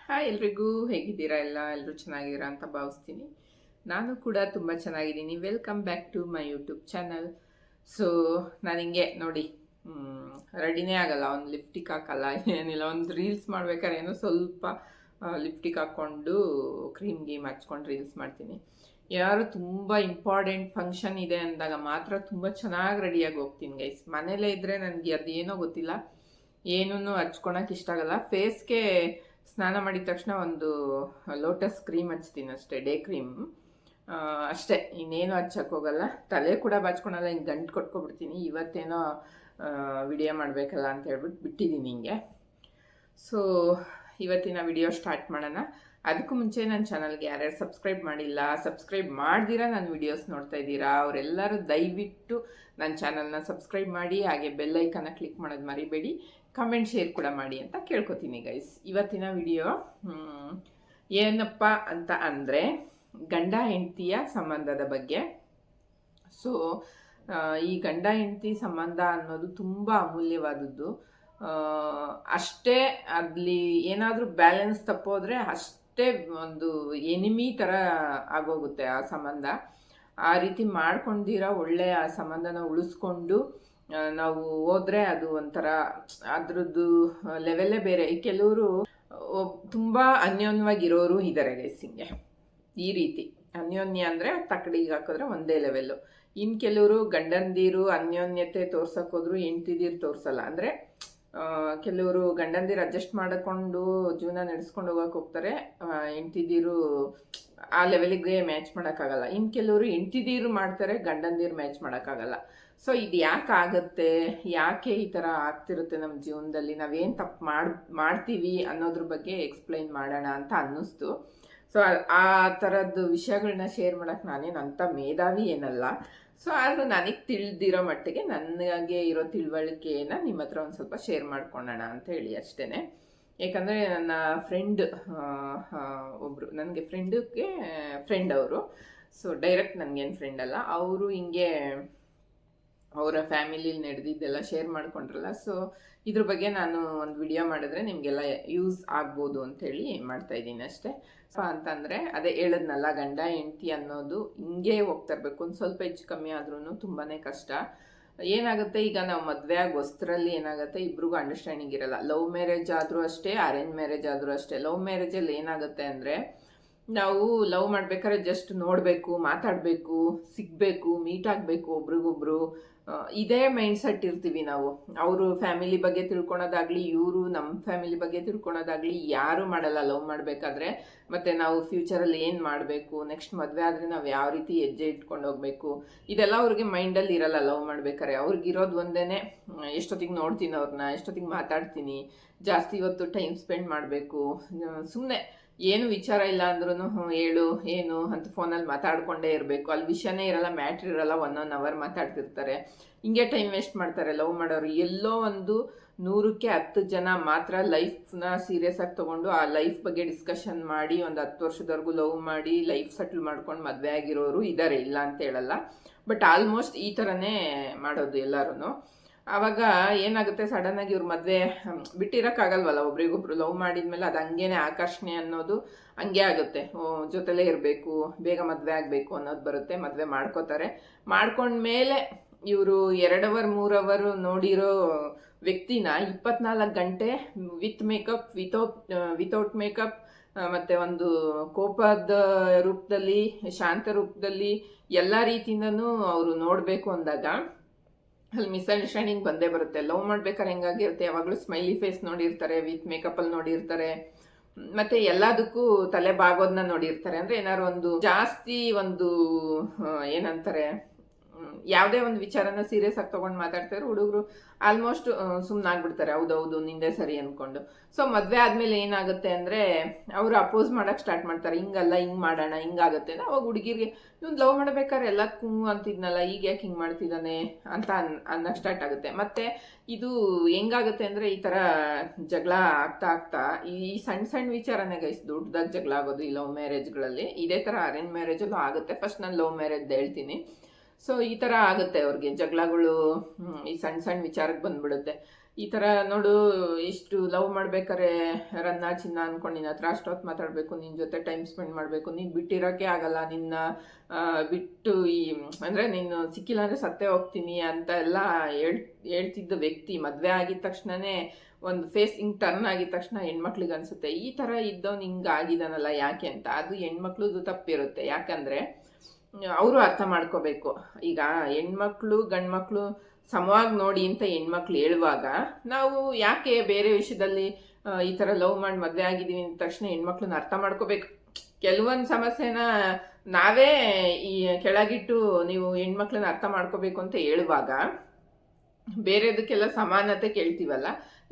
Hi ಎಲ್ರಿಗೂ ಹೇಗಿದ್ದೀರಾ ಎಲ್ಲರೂ ಚೆನ್ನಾಗಿದ್ದೀರಾ ಅಂತ ಭಾವಿಸ್ತೀನಿ. ನಾನು ಕೂಡ ತುಂಬ ಚೆನ್ನಾಗಿದ್ದೀನಿ. Welcome back to my YouTube channel. So ನಾನು ಹಿಂಗೆ ನೋಡಿ ರೆಡಿನೇ ಆಗಲ್ಲ, ಒಂದು ಲಿಪ್ಟಿಕ್ ಹಾಕಲ್ಲ, ಏನಿಲ್ಲ. ಒಂದು ರೀಲ್ಸ್ ಮಾಡ್ಬೇಕಾದ್ರೆ ಏನೋ ಸ್ವಲ್ಪ ಲಿಪ್ಟಿಕ್ ಹಾಕ್ಕೊಂಡು ಕ್ರೀಮ್ ಹಚ್ಕೊಂಡು ರೀಲ್ಸ್ ಮಾಡ್ತೀನಿ. ಯಾರು ತುಂಬ ಇಂಪಾರ್ಟೆಂಟ್ ಫಂಕ್ಷನ್ ಇದೆ ಅಂದಾಗ ಮಾತ್ರ ತುಂಬ ಚೆನ್ನಾಗಿ ರೆಡಿಯಾಗಿ ಹೋಗ್ತೀನಿ ಗೈಸ್. ಮನೇಲೇ ಇದ್ದರೆ ನನಗೆ ಅದೇನೋ ಗೊತ್ತಿಲ್ಲ, ಏನೂ ಹಚ್ಕೊಳಕ್ಕೆ ಇಷ್ಟ ಆಗಲ್ಲ. ಫೇಸ್ಗೆ ಸ್ನಾನ ಮಾಡಿದ ತಕ್ಷಣ ಒಂದು ಲೋಟಸ್ ಕ್ರೀಮ್ ಹಚ್ತೀನಿ ಅಷ್ಟೇ, ಡೇ ಕ್ರೀಮ್ ಅಷ್ಟೇ, ಇನ್ನೇನು ಹಚ್ಚಕ್ಕೆ ಹೋಗಲ್ಲ. ತಲೆ ಕೂಡ ಬಾಚ್ಕೊಳಲ್ಲ, ಹಿಂಗೆ ಗಂಟು ಕೊಟ್ಕೊಬಿಡ್ತೀನಿ. ಇವತ್ತೇನೋ ವಿಡಿಯೋ ಮಾಡಬೇಕಲ್ಲ ಅಂತ ಹೇಳ್ಬಿಟ್ಟು ಬಿಟ್ಟಿದ್ದೀನಿ ಹಿಂಗೆ. ಸೊ ಇವತ್ತಿನ ವಿಡಿಯೋ ಸ್ಟಾರ್ಟ್ ಮಾಡೋಣ. ಅದಕ್ಕೂ ಮುಂಚೆ ನನ್ನ ಚಾನಲ್ಗೆ ಯಾರ್ಯಾರು ಸಬ್ಸ್ಕ್ರೈಬ್ ಮಾಡಿಲ್ಲ, ಸಬ್ಸ್ಕ್ರೈಬ್ ಮಾಡ್ದಿರಾ ನನ್ನ ವಿಡಿಯೋಸ್ ನೋಡ್ತಾ ಇದ್ದೀರಾ, ಅವರೆಲ್ಲರೂ ದಯವಿಟ್ಟು ನನ್ನ ಚಾನಲ್ನ ಸಬ್ಸ್ಕ್ರೈಬ್ ಮಾಡಿ, ಹಾಗೆ ಬೆಲ್ ಐಕನ್ನ ಕ್ಲಿಕ್ ಮಾಡೋದು ಮರಿಬೇಡಿ. ಕಮೆಂಟ್ ಶೇರ್ ಕೂಡ ಮಾಡಿ ಅಂತ ಕೇಳ್ಕೊತೀನಿ ಗೈಸ್. ಇವತ್ತಿನ ವಿಡಿಯೋ ಏನಪ್ಪ ಅಂತ ಅಂದರೆ ಗಂಡ ಹೆಂಡತಿಯ ಸಂಬಂಧದ ಬಗ್ಗೆ. ಸೊ ಈ ಗಂಡ ಹೆಂಡತಿ ಸಂಬಂಧ ಅನ್ನೋದು ತುಂಬ ಅಮೂಲ್ಯವಾದದ್ದು. ಅಷ್ಟೇ ಅಲ್ಲಿ ಏನಾದರೂ ಬ್ಯಾಲೆನ್ಸ್ ತಪ್ಪೋದ್ರೆ ಅಷ್ಟೇ ಒಂದು ಎನಿಮಿ ಥರ ಆಗೋಗುತ್ತೆ ಆ ಸಂಬಂಧ. ಆ ರೀತಿ ಮಾಡ್ಕೊಂಡಿರೋ ಒಳ್ಳೆ ಆ ಸಂಬಂಧನ ಉಳಿಸ್ಕೊಂಡು ನಾವು ಹೋದ್ರೆ ಅದು ಒಂಥರ ಅದ್ರದ್ದು ಲೆವೆಲ್ಲೇ ಬೇರೆ. ಕೆಲವರು ತುಂಬ ಅನ್ಯೋನ್ಯವಾಗಿರೋರು ಇದ್ದಾರೆ ಗೈಸಿಂಗೆ. ಈ ರೀತಿ ಅನ್ಯೋನ್ಯ ಅಂದರೆ ತಕ್ಕಡಿಗೆ ಹಾಕಿದ್ರೆ ಒಂದೇ ಲೆವೆಲ್ಲು. ಇನ್ನು ಕೆಲವರು ಗಂಡಂದಿರು ಅನ್ಯೋನ್ಯತೆ ತೋರ್ಸೋಕೋದ್ರು ಹೆಂಡ್ತಿದೀರು ತೋರಿಸಲ್ಲ. ಅಂದರೆ ಕೆಲವರು ಗಂಡಂದಿರು ಅಡ್ಜಸ್ಟ್ ಮಾಡಿಕೊಂಡು ಜೀವನ ನಡೆಸ್ಕೊಂಡು ಹೋಗಕ್ಕೆ ಹೋಗ್ತಾರೆ, ಹೆಂಡ್ತಿದೀರು ಆ ಲೆವೆಲಿಗೆ ಮ್ಯಾಚ್ ಮಾಡೋಕ್ಕಾಗಲ್ಲ. ಇನ್ನು ಕೆಲವರು ಹೆಂಡ್ತಿದೀರು ಮಾಡ್ತಾರೆ, ಗಂಡಂದಿರು ಮ್ಯಾಚ್ ಮಾಡೋಕ್ಕಾಗಲ್ಲ. ಸೊ ಇದು ಯಾಕೆ ಆಗುತ್ತೆ, ಯಾಕೆ ಈ ಥರ ಆಗ್ತಿರುತ್ತೆ ನಮ್ಮ ಜೀವನದಲ್ಲಿ, ನಾವೇನು ತಪ್ಪು ಮಾಡ್ತೀವಿ ಅನ್ನೋದ್ರ ಬಗ್ಗೆ ಎಕ್ಸ್ಪ್ಲೈನ್ ಮಾಡೋಣ ಅಂತ ಅನ್ನಿಸ್ತು. ಸೊ ಆ ಥರದ್ದು ವಿಷಯಗಳನ್ನ ಶೇರ್ ಮಾಡೋಕ್ಕೆ ನಾನೇನಂತ ಮೇಧಾವಿ ಏನಲ್ಲ. ಸೊ ಆದರೂ ನನಗೆ ತಿಳಿದಿರೋ ಮಟ್ಟಿಗೆ ನನಗೆ ಇರೋ ತಿಳುವಳಿಕೆಯನ್ನು ನಿಮ್ಮ ಹತ್ರ ಒಂದು ಸ್ವಲ್ಪ ಶೇರ್ ಮಾಡ್ಕೊಳ್ಳೋಣ ಅಂತ ಹೇಳಿ ಅಷ್ಟೇ. ಯಾಕಂದರೆ ನನ್ನ ಫ್ರೆಂಡ್ ಒಬ್ಬರು, ನನಗೆ ಫ್ರೆಂಡ್ ಅವರು. ಸೊ ಡೈರೆಕ್ಟ್ ನನಗೇನು ಫ್ರೆಂಡ್ ಅಲ್ಲ, ಅವರು ಹಿಂಗೆ ಅವರ ಫ್ಯಾಮಿಲಿಲಿ ನಡೆದಿದ್ದೆಲ್ಲ ಶೇರ್ ಮಾಡ್ಕೊಂಡ್ರಲ್ಲ. ಸೊ ಇದ್ರ ಬಗ್ಗೆ ನಾನು ಒಂದು ವಿಡಿಯೋ ಮಾಡಿದ್ರೆ ನಿಮಗೆಲ್ಲ ಯೂಸ್ ಆಗ್ಬೋದು ಅಂಥೇಳಿ ಮಾಡ್ತಾಯಿದ್ದೀನಿ ಅಷ್ಟೇ. ಸೊ ಅಂತಂದರೆ ಅದೇ ಹೇಳಿದ್ನಲ್ಲ, ಗಂಡ ಹೆಂಡ್ತಿ ಅನ್ನೋದು ಹಿಂಗೆ ಹೋಗ್ತಾ ಇರಬೇಕು. ಒಂದು ಸ್ವಲ್ಪ ಹೆಚ್ಚು ಕಮ್ಮಿ ಆದ್ರೂ ತುಂಬಾ ಕಷ್ಟ. ಏನಾಗುತ್ತೆ, ಈಗ ನಾವು ಮದುವೆ ಆಗಿ ಹೊಸರಲ್ಲಿ ಏನಾಗುತ್ತೆ, ಇಬ್ರಿಗೂ ಅಂಡರ್ಸ್ಟ್ಯಾಂಡಿಂಗ್ ಇರಲ್ಲ. ಲವ್ ಮ್ಯಾರೇಜ್ ಆದರೂ ಅಷ್ಟೇ, ಅರೇಂಜ್ ಮ್ಯಾರೇಜ್ ಆದರೂ ಅಷ್ಟೇ. ಲವ್ ಮ್ಯಾರೇಜಲ್ಲಿ ಏನಾಗುತ್ತೆ ಅಂದರೆ, ನಾವು ಲವ್ ಮಾಡ್ಬೇಕಾದ್ರೆ ಜಸ್ಟ್ ನೋಡಬೇಕು, ಮಾತಾಡಬೇಕು, ಸಿಗಬೇಕು, ಮೀಟ್ ಆಗಬೇಕು ಒಬ್ರಿಗೊಬ್ರು, ಇದೇ ಮೈಂಡ್ ಸೆಟ್ ಇರ್ತೀವಿ ನಾವು. ಅವರು ಫ್ಯಾಮಿಲಿ ಬಗ್ಗೆ ತಿಳ್ಕೊಳೋದಾಗ್ಲಿ, ಇವರು ನಮ್ಮ ಫ್ಯಾಮಿಲಿ ಬಗ್ಗೆ ತಿಳ್ಕೊಳೋದಾಗ್ಲಿ ಯಾರೂ ಮಾಡಲ್ಲ ಲವ್ ಮಾಡಬೇಕಾದ್ರೆ. ಮತ್ತು ನಾವು ಫ್ಯೂಚರಲ್ಲಿ ಏನು ಮಾಡಬೇಕು, ನೆಕ್ಸ್ಟ್ ಮದುವೆ ಆದರೆ ನಾವು ಯಾವ ರೀತಿ ಹೆಜ್ಜೆ ಇಟ್ಕೊಂಡು ಹೋಗಬೇಕು, ಇದೆಲ್ಲ ಅವ್ರಿಗೆ ಮೈಂಡಲ್ಲಿ ಇರಲ್ಲ ಲವ್ ಮಾಡ್ಬೇಕಾದ್ರೆ. ಅವ್ರಿಗಿರೋದು ಒಂದೇ, ಎಷ್ಟೊತ್ತಿಗೆ ನೋಡ್ತೀನಿ ಅವ್ರನ್ನ, ಎಷ್ಟೊತ್ತಿಗೆ ಮಾತಾಡ್ತೀನಿ, ಜಾಸ್ತಿ ಹೊತ್ತು ಟೈಮ್ ಸ್ಪೆಂಡ್ ಮಾಡಬೇಕು. ಸುಮ್ಮನೆ ಏನು ವಿಚಾರ ಇಲ್ಲ ಅಂದ್ರೂ ಹೇಳು ಏನು ಅಂತ ಫೋನಲ್ಲಿ ಮಾತಾಡ್ಕೊಂಡೇ ಇರಬೇಕು. ಅಲ್ಲಿ ವಿಷಯನೇ ಇರಲ್ಲ, ಮ್ಯಾಟ್ರ್ ಇರಲ್ಲ, 1 ಅವರ್ ಮಾತಾಡ್ತಿರ್ತಾರೆ. ಹಿಂಗೆ ಟೈಮ್ ವೇಸ್ಟ್ ಮಾಡ್ತಾರೆ ಲವ್ ಮಾಡೋರು. ಎಲ್ಲೋ ಒಂದು 100ಕ್ಕೆ 10 ಜನ ಮಾತ್ರ ಲೈಫ್ನ ಸೀರಿಯಸ್ ಆಗಿ ತೊಗೊಂಡು ಆ ಲೈಫ್ ಬಗ್ಗೆ ಡಿಸ್ಕಷನ್ ಮಾಡಿ ಒಂದು 10 ವರ್ಷದವರೆಗೂ ಲವ್ ಮಾಡಿ ಲೈಫ್ ಸೆಟ್ಲ್ ಮಾಡ್ಕೊಂಡು ಮದುವೆ ಆಗಿರೋರು ಇದ್ದಾರೆ, ಇಲ್ಲ ಅಂತ ಹೇಳಲ್ಲ. ಬಟ್ ಆಲ್ಮೋಸ್ಟ್ ಈ ಥರನೇ ಮಾಡೋದು ಎಲ್ಲರೂ. ಆವಾಗ ಏನಾಗುತ್ತೆ, ಸಡನ್ನಾಗಿ ಇವ್ರ ಮದುವೆ ಬಿಟ್ಟಿರೋಕ್ಕಾಗಲ್ವಲ್ಲ, ಒಬ್ರಿಗೊಬ್ರು ಲವ್ ಮಾಡಿದ್ಮೇಲೆ ಅದು ಹಂಗೇನೆ ಆಕರ್ಷಣೆ ಅನ್ನೋದು ಹಂಗೆ ಆಗುತ್ತೆ. ಜೊತೆಲೇ ಇರಬೇಕು, ಬೇಗ ಮದುವೆ ಆಗಬೇಕು ಅನ್ನೋದು ಬರುತ್ತೆ. ಮದುವೆ ಮಾಡ್ಕೋತಾರೆ. ಮಾಡ್ಕೊಂಡ್ಮೇಲೆ ಇವರು 2 ಅವರ್ 3 ಅವರ್ ನೋಡಿರೋ ವ್ಯಕ್ತಿನ 24 ಗಂಟೆ ವಿತ್ ಮೇಕಪ್, ವಿತೌಟ್ ಮೇಕಪ್, ಮತ್ತು ಒಂದು ಕೋಪದ ರೂಪದಲ್ಲಿ, ಶಾಂತ ರೂಪದಲ್ಲಿ, ಎಲ್ಲ ರೀತಿಯಿಂದನೂ ಅವರು ನೋಡಬೇಕು ಅಂದಾಗ ಅಲ್ಲಿ ಮಿಸ್ಅಂಡರ್ಸ್ಟ್ಯಾಂಡಿಂಗ್ ಬಂದೇ ಬರುತ್ತೆ. ಲವ್ ಮಾಡ್ಬೇಕಾದ್ರೆ ಹೆಂಗಾಗಿರುತ್ತೆ, ಯಾವಾಗಲೂ ಸ್ಮೈಲಿ ಫೇಸ್ ನೋಡಿರ್ತಾರೆ, ವಿತ್ ಮೇಕಪ್ಪಲ್ಲಿ ನೋಡಿರ್ತಾರೆ, ಮತ್ತು ಎಲ್ಲದಕ್ಕೂ ತಲೆ ಬಾಗೋದನ್ನ ನೋಡಿರ್ತಾರೆ. ಅಂದರೆ ಏನಾದ್ರು ಒಂದು ಜಾಸ್ತಿ ಒಂದು ಏನಂತಾರೆ, ಯಾವುದೇ ಒಂದು ವಿಚಾರನ ಸೀರಿಯಸ್ ಆಗಿ ತೊಗೊಂಡು ಮಾತಾಡ್ತಾರೆ ಹುಡುಗರು, ಆಲ್ಮೋಸ್ಟ್ ಸುಮ್ಮನಾಗ್ಬಿಡ್ತಾರೆ, ಹೌದೌದು ನಿಂದೆ ಸರಿ ಅಂದ್ಕೊಂಡು. ಸೊ ಮದುವೆ ಆದಮೇಲೆ ಏನಾಗುತ್ತೆ ಅಂದರೆ ಅವರು ಅಪೋಸ್ ಮಾಡೋಕ್ಕೆ ಸ್ಟಾರ್ಟ್ ಮಾಡ್ತಾರೆ, ಹಿಂಗಲ್ಲ ಹಿಂಗೆ ಮಾಡೋಣ, ಹಿಂಗಾಗುತ್ತೆ. ಅವಾಗ ಹುಡುಗಿರಿಗೆ ಇವ್ನು ಲವ್ ಮಾಡಬೇಕಾದ್ರೆ ಎಲ್ಲದಕ್ಕೂ ಅಂತಿದ್ನಲ್ಲ, ಈಗ ಯಾಕೆ ಹಿಂಗೆ ಮಾಡ್ತಿದ್ದಾನೆ ಅಂತ ಅನ್ನೋಕ್ಕೆ ಸ್ಟಾರ್ಟ್ ಆಗುತ್ತೆ. ಮತ್ತು ಇದು ಹೆಂಗಾಗುತ್ತೆ ಅಂದರೆ, ಈ ಥರ ಜಗಳ ಆಗ್ತಾ ಈ ಸಣ್ಣ ವಿಚಾರನೇ ಗೈಸ್ ದೊಡ್ಡದಾಗಿ ಜಗಳ ಆಗೋದು ಈ ಲವ್ ಮ್ಯಾರೇಜ್ಗಳಲ್ಲಿ. ಇದೇ ಥರ ಅರೇಂಜ್ ಮ್ಯಾರೇಜಲ್ಲೂ ಆಗುತ್ತೆ. ಫಸ್ಟ್ ನಾನು ಲವ್ ಮ್ಯಾರೇಜ್ ಹೇಳ್ತೀನಿ. ಸೊ ಈ ಥರ ಆಗುತ್ತೆ ಅವ್ರಿಗೆ ಜಗಳಗಳು, ಈ ಸಣ್ಣ ವಿಚಾರಕ್ಕೆ ಬಂದ್ಬಿಡುತ್ತೆ. ಈ ಥರ ನೋಡು, ಇಷ್ಟು ಲವ್ ಮಾಡ್ಬೇಕಾರೆ ರನ್ನ ಚಿನ್ನ ಅಂದ್ಕೊಂಡು ನಿನ್ನ ಹತ್ರ ಅಷ್ಟೊತ್ತು ಮಾತಾಡಬೇಕು, ನಿನ್ನ ಜೊತೆ ಟೈಮ್ ಸ್ಪೆಂಡ್ ಮಾಡಬೇಕು, ನೀನು ಬಿಟ್ಟಿರೋಕ್ಕೆ ಆಗಲ್ಲ, ನಿನ್ನ ಬಿಟ್ಟು ಅಂದರೆ ನೀನು ಸಿಕ್ಕಿಲ್ಲ ಅಂದರೆ ಸತ್ತೇ ಹೋಗ್ತೀನಿ ಅಂತ ಎಲ್ಲ ಹೇಳ್ತಿದ್ದ ವ್ಯಕ್ತಿ ಮದುವೆ ಆಗಿದ ತಕ್ಷಣವೇ ಒಂದು ಫೇಸ್ ಹಿಂಗೆ ಟರ್ನ್ ಆಗಿದ ತಕ್ಷಣ ಹೆಣ್ಮಕ್ಳಿಗೆ ಅನಿಸುತ್ತೆ ಈ ಥರ ಇದ್ದವ್ನು ಹಿಂಗೆ ಆಗಿದಾನಲ್ಲ ಯಾಕೆ ಅಂತ. ಅದು ಹೆಣ್ಮಕ್ಳದ್ದು ತಪ್ಪಿರುತ್ತೆ. ಯಾಕಂದರೆ ಅವರು ಅರ್ಥ ಮಾಡ್ಕೋಬೇಕು. ಈಗ ಹೆಣ್ಮಕ್ಳು ಗಂಡ್ಮಕ್ಳು ಸಮವಾಗಿ ನೋಡಿ ಅಂತ ಹೆಣ್ಮಕ್ಳು ಹೇಳುವಾಗ ನಾವು ಯಾಕೆ ಬೇರೆ ವಿಷಯದಲ್ಲಿ ಈ ಥರ ಲವ್ ಮಾಡಿ ಮದುವೆ ಆಗಿದ್ದೀವಿ ಅಂದ ತಕ್ಷಣ ಹೆಣ್ಮಕ್ಳನ್ನ ಅರ್ಥ ಮಾಡ್ಕೋಬೇಕು. ಕೆಲವೊಂದು ಸಮಸ್ಯೆನ ನಾವೇ ಈ ಕೆಳಗಿಟ್ಟು ನೀವು ಹೆಣ್ಮಕ್ಳನ್ನ ಅರ್ಥ ಮಾಡ್ಕೋಬೇಕು ಅಂತ ಹೇಳುವಾಗ ಬೇರೆದಕ್ಕೆಲ್ಲ ಸಮಾನತೆ ಕೇಳ್ತೀವಲ್ಲ,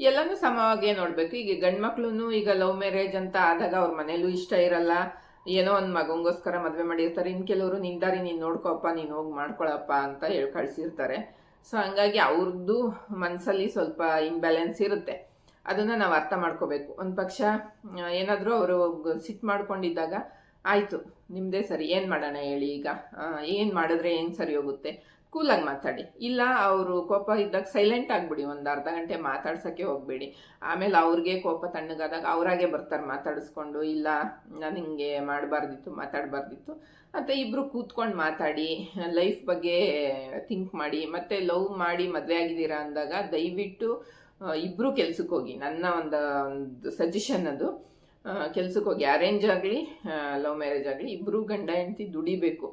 ಎಲ್ಲನೂ ಸಮವಾಗೇ ನೋಡಬೇಕು. ಈಗ ಗಂಡ್ಮಕ್ಳು ಈಗ ಲವ್ ಮ್ಯಾರೇಜ್ ಅಂತ ಆದಾಗ ಅವ್ರ ಮನೇಲೂ ಇಷ್ಟ ಇರಲ್ಲ, ಏನೋ ಒಂದು ಮಗಂಗೋಸ್ಕರ ಮದುವೆ ಮಾಡಿರ್ತಾರೆ. ಇನ್ನು ಕೆಲವರು ನಿಂದಾರಿ ನೀನು ನೋಡ್ಕೊಪ್ಪ, ನೀನು ಹೋಗಿ ಮಾಡ್ಕೊಳಪ್ಪ ಅಂತ ಹೇಳಿ ಕಳಿಸಿರ್ತಾರೆ. ಸೊ ಹಂಗಾಗಿ ಅವ್ರದ್ದು ಮನಸ್ಸಲ್ಲಿ ಸ್ವಲ್ಪ ಇಂಬ್ಯಾಲೆನ್ಸ್ ಇರುತ್ತೆ. ಅದನ್ನು ನಾವು ಅರ್ಥ ಮಾಡ್ಕೋಬೇಕು. ಒಂದು ಪಕ್ಷ ಏನಾದರೂ ಅವರು ಸಿಟ್ಟು ಮಾಡ್ಕೊಂಡಿದ್ದಾಗ ಆಯಿತು ನಿಮ್ಮದೇ ಸರಿ, ಏನು ಮಾಡೋಣ ಹೇಳಿ, ಈಗ ಏನು ಮಾಡಿದ್ರೆ ಏನು ಸರಿ ಹೋಗುತ್ತೆ, ಕೂಲಾಗಿ ಮಾತಾಡಿ. ಇಲ್ಲ ಅವರು ಕೋಪ ಇದ್ದಾಗ ಸೈಲೆಂಟ್ ಆಗಿಬಿಡಿ, ಒಂದು ಅರ್ಧ ಗಂಟೆ ಮಾತಾಡ್ಸೋಕ್ಕೆ ಹೋಗಬೇಡಿ. ಆಮೇಲೆ ಅವ್ರಿಗೆ ಕೋಪ ತಣ್ಣಗಾದಾಗ ಅವರಾಗೆ ಬರ್ತಾರೆ ಮಾತಾಡಿಸ್ಕೊಂಡು, ಇಲ್ಲ ನಾನು ಹಿಂಗೆ ಮಾಡಬಾರ್ದಿತ್ತು, ಮಾತಾಡಬಾರ್ದಿತ್ತು ಅಂತ ಇಬ್ಬರು ಕೂತ್ಕೊಂಡು ಮಾತಾಡಿ, ಲೈಫ್ ಬಗ್ಗೆ ಥಿಂಕ್ ಮಾಡಿ. ಮತ್ತು ಲವ್ ಮಾಡಿ ಮದುವೆ ಆಗಿದ್ದೀರಾ ಅಂದಾಗ ದಯವಿಟ್ಟು ಇಬ್ಬರು ಕೆಲ್ಸಕ್ಕೆ ಹೋಗಿ. ನನ್ನ ಒಂದು ಸಜೆಷನ್ ಅದು. ಕೆಲ್ಸಕ್ಕೆ ಹೋಗಿ, ಅರೇಂಜ್ ಆಗಲಿ ಲವ್ ಮ್ಯಾರೇಜ್ ಆಗಲಿ, ಇಬ್ಬರು ಗಂಡ ಹೆಂಡತಿ ದುಡಿಬೇಕು.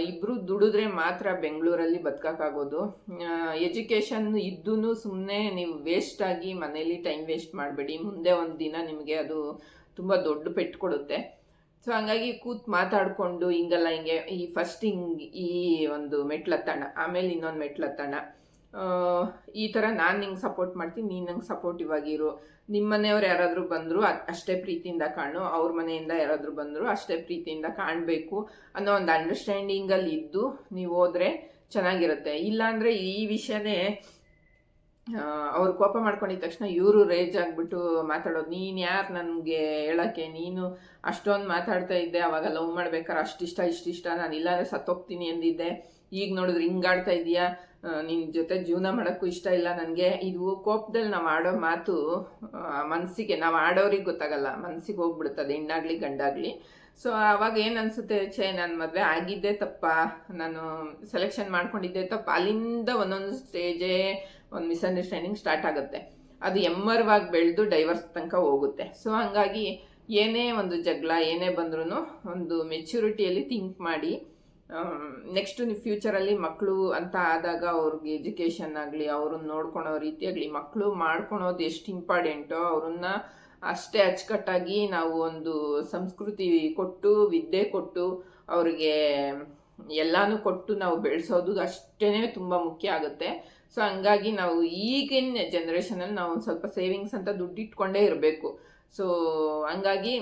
ಇಬ್ಬರು ದುಡಿದ್ರೆ ಮಾತ್ರ ಬೆಂಗಳೂರಲ್ಲಿ ಬದುಕೋಕ್ಕಾಗೋದು. ಎಜುಕೇಷನ್ ಇದ್ದೂ ಸುಮ್ಮನೆ ನೀವು ವೇಸ್ಟಾಗಿ ಮನೇಲಿ ಟೈಮ್ ವೇಸ್ಟ್ ಮಾಡಬೇಡಿ. ಮುಂದೆ ಒಂದು ದಿನ ನಿಮಗೆ ಅದು ತುಂಬ ದೊಡ್ಡ ಪೆಟ್ಟು ಕೊಡುತ್ತೆ. ಸೊ ಹಂಗಾಗಿ ಕೂತ್ ಮಾತಾಡಿಕೊಂಡು ಹಿಂಗಲ್ಲ ಹಿಂಗೆ ಈ ಫಸ್ಟ್ ಹಿಂಗೆ ಈ ಒಂದು ಮೆಟ್ಲತ್ತಣ, ಆಮೇಲೆ ಇನ್ನೊಂದು ಮೆಟ್ಲತ್ತಣ, ಈ ಥರ ನಾನು ನಿಂಗೆ ಸಪೋರ್ಟ್ ಮಾಡ್ತೀನಿ, ನೀನು ನಂಗೆ ಸಪೋರ್ಟಿವ್ ಆಗಿರು. ನಿಮ್ಮ ಮನೆಯವ್ರು ಯಾರಾದರೂ ಬಂದರೂ ಅಷ್ಟೇ ಪ್ರೀತಿಯಿಂದ ಕಾಣು, ಅವ್ರ ಮನೆಯಿಂದ ಯಾರಾದರೂ ಬಂದರೂ ಅಷ್ಟೇ ಪ್ರೀತಿಯಿಂದ ಕಾಣಬೇಕು ಅನ್ನೋ ಒಂದು ಅಂಡರ್ಸ್ಟ್ಯಾಂಡಿಂಗಲ್ಲಿ ಇದ್ದು ನೀವು ಹೋದರೆ ಚೆನ್ನಾಗಿರುತ್ತೆ. ಇಲ್ಲಾಂದರೆ ಈ ವಿಷಯನೇ ಅವ್ರು ಕೋಪ ಮಾಡ್ಕೊಂಡಿದ ತಕ್ಷಣ ಇವರು ರೇಜ್ ಆಗಿಬಿಟ್ಟು ಮಾತಾಡೋದು, ನೀನು ಯಾರು ನನಗೆ ಹೇಳೋಕ್ಕೆ, ನೀನು ಅಷ್ಟೊಂದು ಮಾತಾಡ್ತಾ ಇದ್ದೆ, ಅವಾಗ ಲವ್ ಮಾಡ್ಬೇಕಾದ್ರೆ ಇಷ್ಟಿಷ್ಟ ನಾನು ಇಲ್ಲಾಂದರೆ ಸತ್ತೋಗ್ತೀನಿ ಅಂದಿದ್ದೆ, ಈಗ ನೋಡಿದ್ರೆ ಹಿಂಗಾಡ್ತಾ ಇದೆಯಾ, ನಿನ್ನ ಜೊತೆ ಜೀವನ ಮಾಡೋಕ್ಕೂ ಇಷ್ಟ ಇಲ್ಲ ನನಗೆ. ಇದು ಕೋಪದಲ್ಲಿ ನಾವು ಆಡೋ ಮಾತು ಮನಸ್ಸಿಗೆ, ನಾವು ಆಡೋರಿಗೆ ಗೊತ್ತಾಗಲ್ಲ, ಮನಸ್ಸಿಗೆ ಹೋಗ್ಬಿಡುತ್ತದೆ, ಹೆಣ್ಣಾಗಲಿ ಗಂಡಾಗಲಿ. ಸೊ ಆವಾಗ ಏನು ಅನಿಸುತ್ತೆ, ನಾನು ಮದುವೆ ಆಗಿದ್ದೆ ತಪ್ಪ, ನಾನು ಸೆಲೆಕ್ಷನ್ ಮಾಡ್ಕೊಂಡಿದ್ದೆ ತಪ್ಪ. ಅಲ್ಲಿಂದ ಒಂದೊಂದು ಸ್ಟೇಜೇ ಒಂದು ಮಿಸ್ಅಂಡರ್ಸ್ಟ್ಯಾಂಡಿಂಗ್ ಸ್ಟಾರ್ಟ್ ಆಗುತ್ತೆ. ಅದು ಎಮ್ಮರವಾಗಿ ಬೆಳೆದು ಡೈವರ್ಸ್ ತನಕ ಹೋಗುತ್ತೆ. ಸೊ ಹಂಗಾಗಿ ಏನೇ ಒಂದು ಜಗಳ ಏನೇ ಬಂದ್ರೂ ಒಂದು ಮೆಚ್ಯೂರಿಟಿಯಲ್ಲಿ ಥಿಂಕ್ ಮಾಡಿ. ನೆಕ್ಸ್ಟು ನೀವು ಫ್ಯೂಚರಲ್ಲಿ ಮಕ್ಕಳು ಅಂತ ಆದಾಗ ಅವ್ರಿಗೆ ಎಜುಕೇಷನ್ ಆಗಲಿ, ಅವ್ರನ್ನ ನೋಡ್ಕೊಳೋ ರೀತಿ ಆಗಲಿ, ಮಕ್ಕಳು ಮಾಡ್ಕೊಳೋದು ಎಷ್ಟು ಇಂಪಾರ್ಟೆಂಟೋ ಅವ್ರನ್ನ ಅಷ್ಟೇ ಅಚ್ಚುಕಟ್ಟಾಗಿ ನಾವು ಒಂದು ಸಂಸ್ಕೃತಿ ಕೊಟ್ಟು, ವಿದ್ಯೆ ಕೊಟ್ಟು, ಅವ್ರಿಗೆ ಎಲ್ಲನೂ ಕೊಟ್ಟು ನಾವು ಬೆಳೆಸೋದು ಅಷ್ಟೇ ತುಂಬ ಮುಖ್ಯ ಆಗುತ್ತೆ. ಸೊ ಹಂಗಾಗಿ ನಾವು ಈಗಿನ ಜನ್ರೇಷನಲ್ಲಿ ನಾವು ಒಂದು ಸ್ವಲ್ಪ ಸೇವಿಂಗ್ಸ್ ಅಂತ ದುಡ್ಡು ಇಟ್ಕೊಂಡೇ ಇರಬೇಕು. ಸೊ ಹಂಗಾಗಿ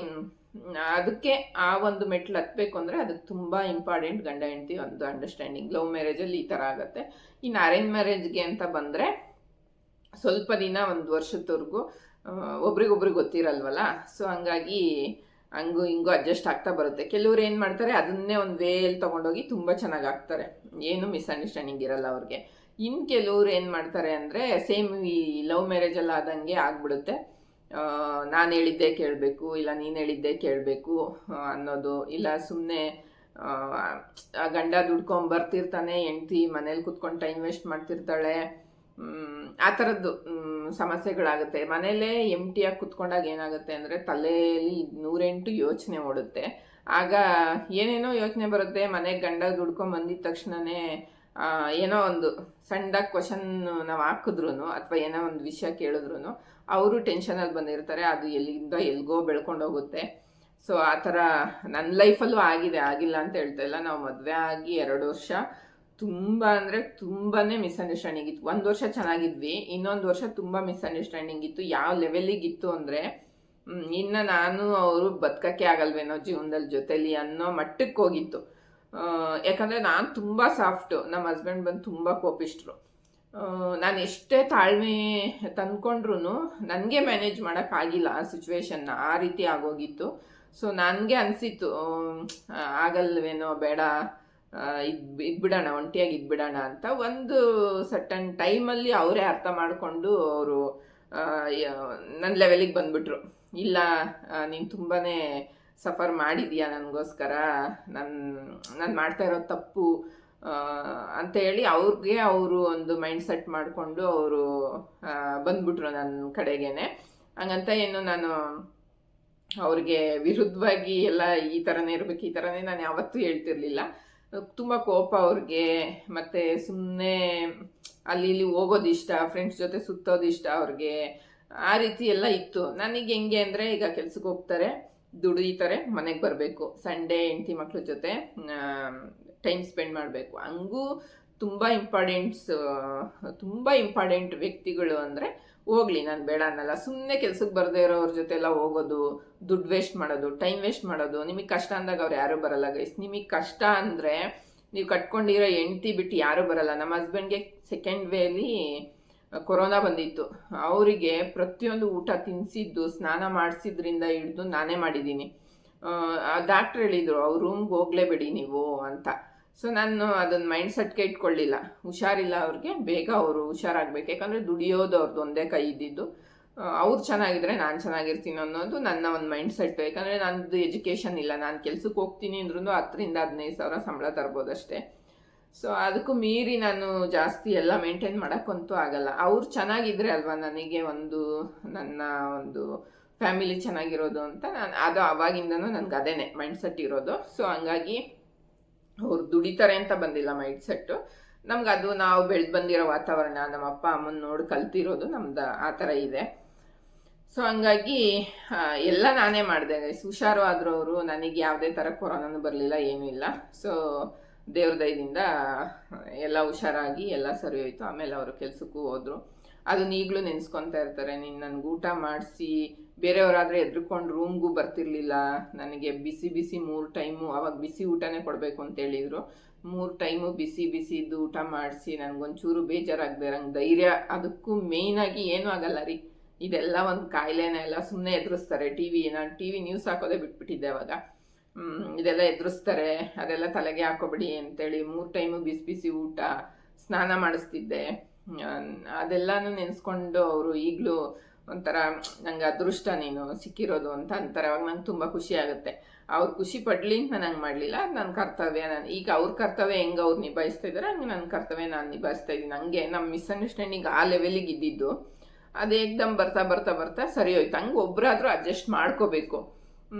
ಅದಕ್ಕೆ ಆ ಒಂದು ಮೆಟ್ಲು ಹತ್ತಬೇಕು ಅಂದರೆ ಅದಕ್ಕೆ ತುಂಬ ಇಂಪಾರ್ಟೆಂಟ್ ಗಂಡ ಹೆಂಡತಿ ಒಂದು ಅಂಡರ್ಸ್ಟ್ಯಾಂಡಿಂಗ್. ಲವ್ ಮ್ಯಾರೇಜಲ್ಲಿ ಈ ಥರ ಆಗುತ್ತೆ. ಇನ್ನು ಅರೇಂಜ್ ಮ್ಯಾರೇಜ್ಗೆ ಅಂತ ಬಂದರೆ ಸ್ವಲ್ಪ ದಿನ ಒಂದು ವರ್ಷದವರೆಗೂ ಒಬ್ರಿಗೊಬ್ರಿಗೆ ಗೊತ್ತಿರಲ್ವಲ್ಲ. ಸೊ ಹಂಗಾಗಿ ಹಂಗೂ ಹಿಂಗೂ ಅಡ್ಜಸ್ಟ್ ಆಗ್ತಾ ಬರುತ್ತೆ. ಕೆಲವ್ರು ಏನು ಮಾಡ್ತಾರೆ, ಅದನ್ನೇ ಒಂದು ವೇಲ್ ತೊಗೊಂಡೋಗಿ ತುಂಬ ಚೆನ್ನಾಗಿ ಆಗ್ತಾರೆ, ಏನು ಮಿಸ್ಅಂಡರ್ಸ್ಟ್ಯಾಂಡಿಂಗ್ ಇರಲ್ಲ ಅವ್ರಿಗೆ. ಇನ್ನು ಕೆಲವ್ರು ಏನು ಮಾಡ್ತಾರೆ ಅಂದರೆ ಸೇಮ್ ಈ ಲವ್ ಮ್ಯಾರೇಜಲ್ಲಿ ಆದಂಗೆ ಆಗ್ಬಿಡುತ್ತೆ. ನಾನು ಹೇಳಿದ್ದೇ ಕೇಳಬೇಕು, ಇಲ್ಲ ನೀನು ಹೇಳಿದ್ದೇ ಕೇಳಬೇಕು ಅನ್ನೋದು, ಇಲ್ಲ ಸುಮ್ಮನೆ ಗಂಡ ದುಡ್ಕೊಂಬರ್ತಿರ್ತಾನೆ, ಹೆಂಡ್ತಿ ಮನೇಲಿ ಕುತ್ಕೊಂಡು ಟೈಮ್ ವೇಸ್ಟ್ ಮಾಡ್ತಿರ್ತಾಳೆ, ಆ ಥರದ್ದು ಸಮಸ್ಯೆಗಳಾಗುತ್ತೆ. ಮನೇಲೇ ಎಂಟಿಯಾಗಿ ಕುತ್ಕೊಂಡಾಗ ಏನಾಗುತ್ತೆ ಅಂದರೆ ತಲೆಯಲ್ಲಿ 108 ಯೋಚನೆ ಓಡುತ್ತೆ. ಆಗ ಏನೇನೋ ಯೋಚನೆ ಬರುತ್ತೆ. ಮನೆಗೆ ಗಂಡ ದುಡ್ಕೊಂಬಂದಿದ ತಕ್ಷಣವೇ ಏನೋ ಒಂದು ಸಣ್ಣದಾಗಿ ಕ್ವಶನ್ ನಾವು ಹಾಕಿದ್ರು ಅಥವಾ ಏನೋ ಒಂದು ವಿಷಯ ಕೇಳಿದ್ರು ಅವರು ಟೆನ್ಷನಲ್ಲಿ ಬಂದಿರ್ತಾರೆ. ಅದು ಎಲ್ಲಿಂದ ಎಲ್ಗೋ ಬೆಳ್ಕೊಂಡೋಗುತ್ತೆ. ಸೊ ಆ ಥರ ನನ್ನ ಲೈಫಲ್ಲೂ ಆಗಿದೆ, ಆಗಿಲ್ಲ ಅಂತ ಹೇಳ್ತಾ ಇಲ್ಲ. ನಾವು ಮದುವೆ ಆಗಿ 2 ವರ್ಷ ತುಂಬ ಅಂದರೆ ತುಂಬಾ ಮಿಸ್ಅಂಡರ್ಸ್ಟ್ಯಾಂಡಿಂಗ್ ಇತ್ತು. 1 ವರ್ಷ ಚೆನ್ನಾಗಿದ್ವಿ, ಇನ್ನೊಂದು ವರ್ಷ ತುಂಬ ಮಿಸ್ಅಂಡರ್ಸ್ಟ್ಯಾಂಡಿಂಗ್ ಇತ್ತು. ಯಾವ ಲೆವೆಲಿಗಿತ್ತು ಅಂದರೆ ಇನ್ನು ನಾನು ಅವರು ಬದುಕಕ್ಕೆ ಆಗಲ್ವೇನೋ ಜೀವನದಲ್ಲಿ ಜೊತೆಲಿ ಅನ್ನೋ ಮಟ್ಟಕ್ಕೆ ಹೋಗಿತ್ತು. ಯಾಕಂದರೆ ನಾನು ತುಂಬ ಸಾಫ್ಟು, ನಮ್ಮ ಹಸ್ಬೆಂಡ್ ಬಂದು ತುಂಬ ಕೋಪಿಷ್ಟ್ರು. ನಾನು ಎಷ್ಟೇ ತಾಳ್ಮೆ ತಂದ್ಕೊಂಡ್ರು ನನಗೆ ಮ್ಯಾನೇಜ್ ಮಾಡೋಕ್ಕಾಗಿಲ್ಲ ಆ ಸಿಚುವೇಶನ್ನ, ಆ ರೀತಿ ಆಗೋಗಿತ್ತು. ಸೊ ನನಗೆ ಅನಿಸಿತ್ತು ಆಗಲ್ವೇನೋ, ಬೇಡ ಇದ್ಬಿಡೋಣ, ಒಂಟಿಯಾಗಿ ಇದ್ಬಿಡೋಣ ಅಂತ ಒಂದು ಸಟನ್ ಟೈಮಲ್ಲಿ ಅವರೇ ಅರ್ಥ ಮಾಡಿಕೊಂಡು ಅವರು ನನ್ನ ಲೆವೆಲಿಗೆ ಬಂದ್ಬಿಟ್ರು. ಇಲ್ಲ, ನೀನು ತುಂಬಾ ಸಫರ್ ಮಾಡಿದೀಯಾ ನನಗೋಸ್ಕರ, ನಾನು ಮಾಡ್ತಾ ಇರೋದು ತಪ್ಪು ಅಂತ ಹೇಳಿ ಅವರು ಒಂದು ಮೈಂಡ್ ಸೆಟ್ ಮಾಡಿಕೊಂಡು ಅವರು ಬಂದ್ಬಿಟ್ರು ನನ್ನ ಕಡೆಗೇನೆ. ಹಂಗಂತ ಏನು ನಾನು ಅವ್ರಿಗೆ ವಿರುದ್ಧವಾಗಿ ಎಲ್ಲ ಈ ಥರನೇ ಇರಬೇಕು, ಈ ಥರನೇ ನಾನು ಯಾವತ್ತೂ ಹೇಳ್ತಿರ್ಲಿಲ್ಲ. ತುಂಬ ಕೋಪ ಅವ್ರಿಗೆ, ಮತ್ತು ಸುಮ್ಮನೆ ಅಲ್ಲಿ ಇಲ್ಲಿ ಹೋಗೋದು ಇಷ್ಟ, ಫ್ರೆಂಡ್ಸ್ ಜೊತೆ ಸುತ್ತೋದು ಇಷ್ಟ ಅವ್ರಿಗೆ, ಆ ರೀತಿ ಎಲ್ಲ ಇತ್ತು. ನನಗೆ ಹೆಂಗೆ ಅಂದರೆ, ಈಗ ಕೆಲ್ಸಕ್ಕೆ ಹೋಗ್ತಾರೆ, ದುಡಿತಾರೆ, ಮನೆಗೆ ಬರಬೇಕು, ಸಂಡೇ ಹೆಂಡತಿ ಮಕ್ಳ ಜೊತೆ ಟೈಮ್ ಸ್ಪೆಂಡ್ ಮಾಡಬೇಕು. ಹಂಗೂ ತುಂಬ ಇಂಪಾರ್ಟೆಂಟ್ ವ್ಯಕ್ತಿಗಳು ಅಂದರೆ ಹೋಗ್ಲಿ, ನಾನು ಬೇಡ ಅನ್ನಲ್ಲ. ಸುಮ್ಮನೆ ಕೆಲ್ಸಕ್ಕೆ ಬರದೇ ಇರೋವ್ರ ಜೊತೆ ಎಲ್ಲ ಹೋಗೋದು, ದುಡ್ಡು ವೇಸ್ಟ್ ಮಾಡೋದು, ಟೈಮ್ ವೇಸ್ಟ್ ಮಾಡೋದು. ನಿಮಗೆ ಕಷ್ಟ ಅಂದಾಗ ಅವ್ರು ಯಾರೂ ಬರಲ್ಲ ಗೈಸ್. ನಿಮಗೆ ಕಷ್ಟ ಅಂದರೆ ನೀವು ಕಟ್ಕೊಂಡಿರೋ ಹೆಂಡ್ತಿ ಬಿಟ್ಟು ಯಾರೂ ಬರಲ್ಲ. ನಮ್ಮ ಹಸ್ಬೆಂಡ್ಗೆ ಸೆಕೆಂಡ್ ವೇಲಿ ಕೊರೋನಾ ಬಂದಿತ್ತು. ಅವರಿಗೆ ಪ್ರತಿಯೊಂದು ಊಟ ತಿನ್ನಿಸಿದ್ದು, ಸ್ನಾನ ಮಾಡಿಸಿದ್ರಿಂದ ಹಿಡಿದು ನಾನೇ ಮಾಡಿದ್ದೀನಿ. ಡಾಕ್ಟ್ರ್ ಹೇಳಿದರು, ಅವ್ರ ರೂಮ್ಗೆ ಹೋಗಲೇಬೇಡಿ ನೀವು ಅಂತ. ಸೊ ನಾನು ಅದನ್ನು ಮೈಂಡ್ ಸೆಟ್ಗೆ ಇಟ್ಕೊಳ್ಳಿಲ್ಲ. ಹುಷಾರಿಲ್ಲ ಅವ್ರಿಗೆ, ಬೇಗ ಅವರು ಹುಷಾರಾಗಬೇಕು. ಯಾಕಂದರೆ ದುಡಿಯೋದು ಅವ್ರದ್ದು ಒಂದೇ ಕೈ ಇದ್ದಿದ್ದು. ಅವ್ರು ಚೆನ್ನಾಗಿದ್ರೆ ನಾನು ಚೆನ್ನಾಗಿರ್ತೀನಿ ಅನ್ನೋದು ನನ್ನ ಒಂದು ಮೈಂಡ್ ಸೆಟ್ಟು. ಯಾಕಂದರೆ ನನ್ನದು ಎಜುಕೇಷನ್ ಇಲ್ಲ. ನಾನು ಕೆಲ್ಸಕ್ಕೆ ಹೋಗ್ತೀನಿ ಅಂದ್ರೂ 10,000-15,000 ಸಂಬಳ ತರ್ಬೋದಷ್ಟೇ. ಸೊ ಅದಕ್ಕೂ ಮೀರಿ ನಾನು ಜಾಸ್ತಿ ಎಲ್ಲ ಮೇಂಟೈನ್ ಮಾಡೋಕ್ಕಂತೂ ಆಗಲ್ಲ. ಅವ್ರು ಚೆನ್ನಾಗಿದ್ರೆ ಅಲ್ವಾ ನನಗೆ ನನ್ನ ಒಂದು ಫ್ಯಾಮಿಲಿ ಚೆನ್ನಾಗಿರೋದು ಅಂತ. ಅದು ಆವಾಗಿಂದನೂ ನನಗೆ ಅದೇನೆ ಮೈಂಡ್ ಸೆಟ್ ಇರೋದು. ಸೊ ಹಂಗಾಗಿ ಅವ್ರು ದುಡಿತಾರೆ ಅಂತ ಬಂದಿಲ್ಲ ಮೈಂಡ್ ಸೆಟ್ಟು. ನಮ್ಗೆ ಅದು ನಾವು ಬೆಳೆದು ಬಂದಿರೋ ವಾತಾವರಣ, ನಮ್ಮ ಅಪ್ಪ ಅಮ್ಮನ ನೋಡಿ ಕಲ್ತಿರೋದು ನಮ್ದು ಆ ಥರ ಇದೆ. ಸೊ ಹಂಗಾಗಿ ಎಲ್ಲ ನಾನೇ ಮಾಡಿದೆ. ಹುಷಾರು ಆದರೂ ಅವರು, ನನಗೆ ಯಾವುದೇ ಥರ ಕೊರೋನಾನು ಬರಲಿಲ್ಲ, ಏನೂ ಇಲ್ಲ. ಸೊ ದೇವ್ರ ದಯದಿಂದ ಎಲ್ಲ ಹುಷಾರಾಗಿ ಎಲ್ಲ ಸರಿ ಹೋಯ್ತು. ಆಮೇಲೆ ಅವರು ಕೆಲ್ಸಕ್ಕೂ ಹೋದರು. ಅದನ್ನ ಈಗಲೂ ನೆನೆಸ್ಕೊತಾ ಇರ್ತಾರೆ. ನೀನು ನನಗೆ ಊಟ ಮಾಡಿಸಿ, ಬೇರೆಯವರಾದರೆ ಎದ್ರುಕೊಂಡು ರೂಮ್ಗೂ ಬರ್ತಿರ್ಲಿಲ್ಲ. ನನಗೆ ಬಿಸಿ 3 ಟೈಮು, ಅವಾಗ ಬಿಸಿ ಊಟನೇ ಕೊಡಬೇಕು ಅಂತ ಹೇಳಿದರು. 3 ಟೈಮು ಬಿಸಿದು ಊಟ ಮಾಡಿಸಿ ನನಗೊಂಚೂರು ಬೇಜಾರಾಗದೆ ಇರಂಗೆ ಧೈರ್ಯ. ಅದಕ್ಕೂ ಮೇಯ್ನಾಗಿ ಏನೂ ಆಗಲ್ಲ ರೀ, ಇದೆಲ್ಲ ಒಂದು ಕಾಯಿಲೆನೇ. ಎಲ್ಲ ಸುಮ್ಮನೆ ಎದುರಿಸ್ತಾರೆ. ನಾನು ಟಿ ವಿ ನ್ಯೂಸ್ ಹಾಕೋದೇ ಬಿಟ್ಬಿಟ್ಟಿದ್ದೆ ಅವಾಗ. ಇದೆಲ್ಲ ಎದುರಿಸ್ತಾರೆ, ಅದೆಲ್ಲ ತಲೆಗೆ ಹಾಕೋಬಿಡಿ ಅಂತೇಳಿ 3 ಟೈಮು ಬಿಸಿ ಊಟ, ಸ್ನಾನ ಮಾಡಿಸ್ತಿದ್ದೆ. ಅದೆಲ್ಲನೂ ನೆನೆಸ್ಕೊಂಡು ಅವರು ಈಗಲೂ ಒಂಥರ ನಂಗೆ ಅದೃಷ್ಟ ನೀನು ಸಿಕ್ಕಿರೋದು ಅಂತ ಅಂತಾರೆ. ಅವಾಗ ನಂಗೆ ತುಂಬ ಖುಷಿ ಆಗುತ್ತೆ. ಅವ್ರು ಖುಷಿ ಪಡಲಿ ಅಂತ ನಂಗೆ ಮಾಡಲಿಲ್ಲ, ನನ್ನ ಕರ್ತವ್ಯ. ಈಗ ಅವ್ರ ಕರ್ತವ್ಯ ಹೆಂಗೆ ಅವ್ರು ನಿಭಾಯಿಸ್ತಾ ಇದ್ದಾರೆ, ಹಂಗೆ ನನ್ನ ಕರ್ತವ್ಯ ನಾನು ನಿಭಾಯಿಸ್ತಾ ಇದ್ದೀನಿ. ಹಂಗೆ ನಮ್ಮ ಮಿಸ್ಅಂಡರ್ಸ್ಟ್ಯಾಂಡಿಂಗ್ ಆ ಲೆವೆಲಿಗೆ ಇದ್ದಿದ್ದು, ಅದು ಏಕ್ದಮ್ ಬರ್ತಾ ಸರಿ ಹೋಯ್ತು. ಹಂಗೆ ಒಬ್ಬರಾದರೂ ಅಡ್ಜಸ್ಟ್ ಮಾಡ್ಕೋಬೇಕು.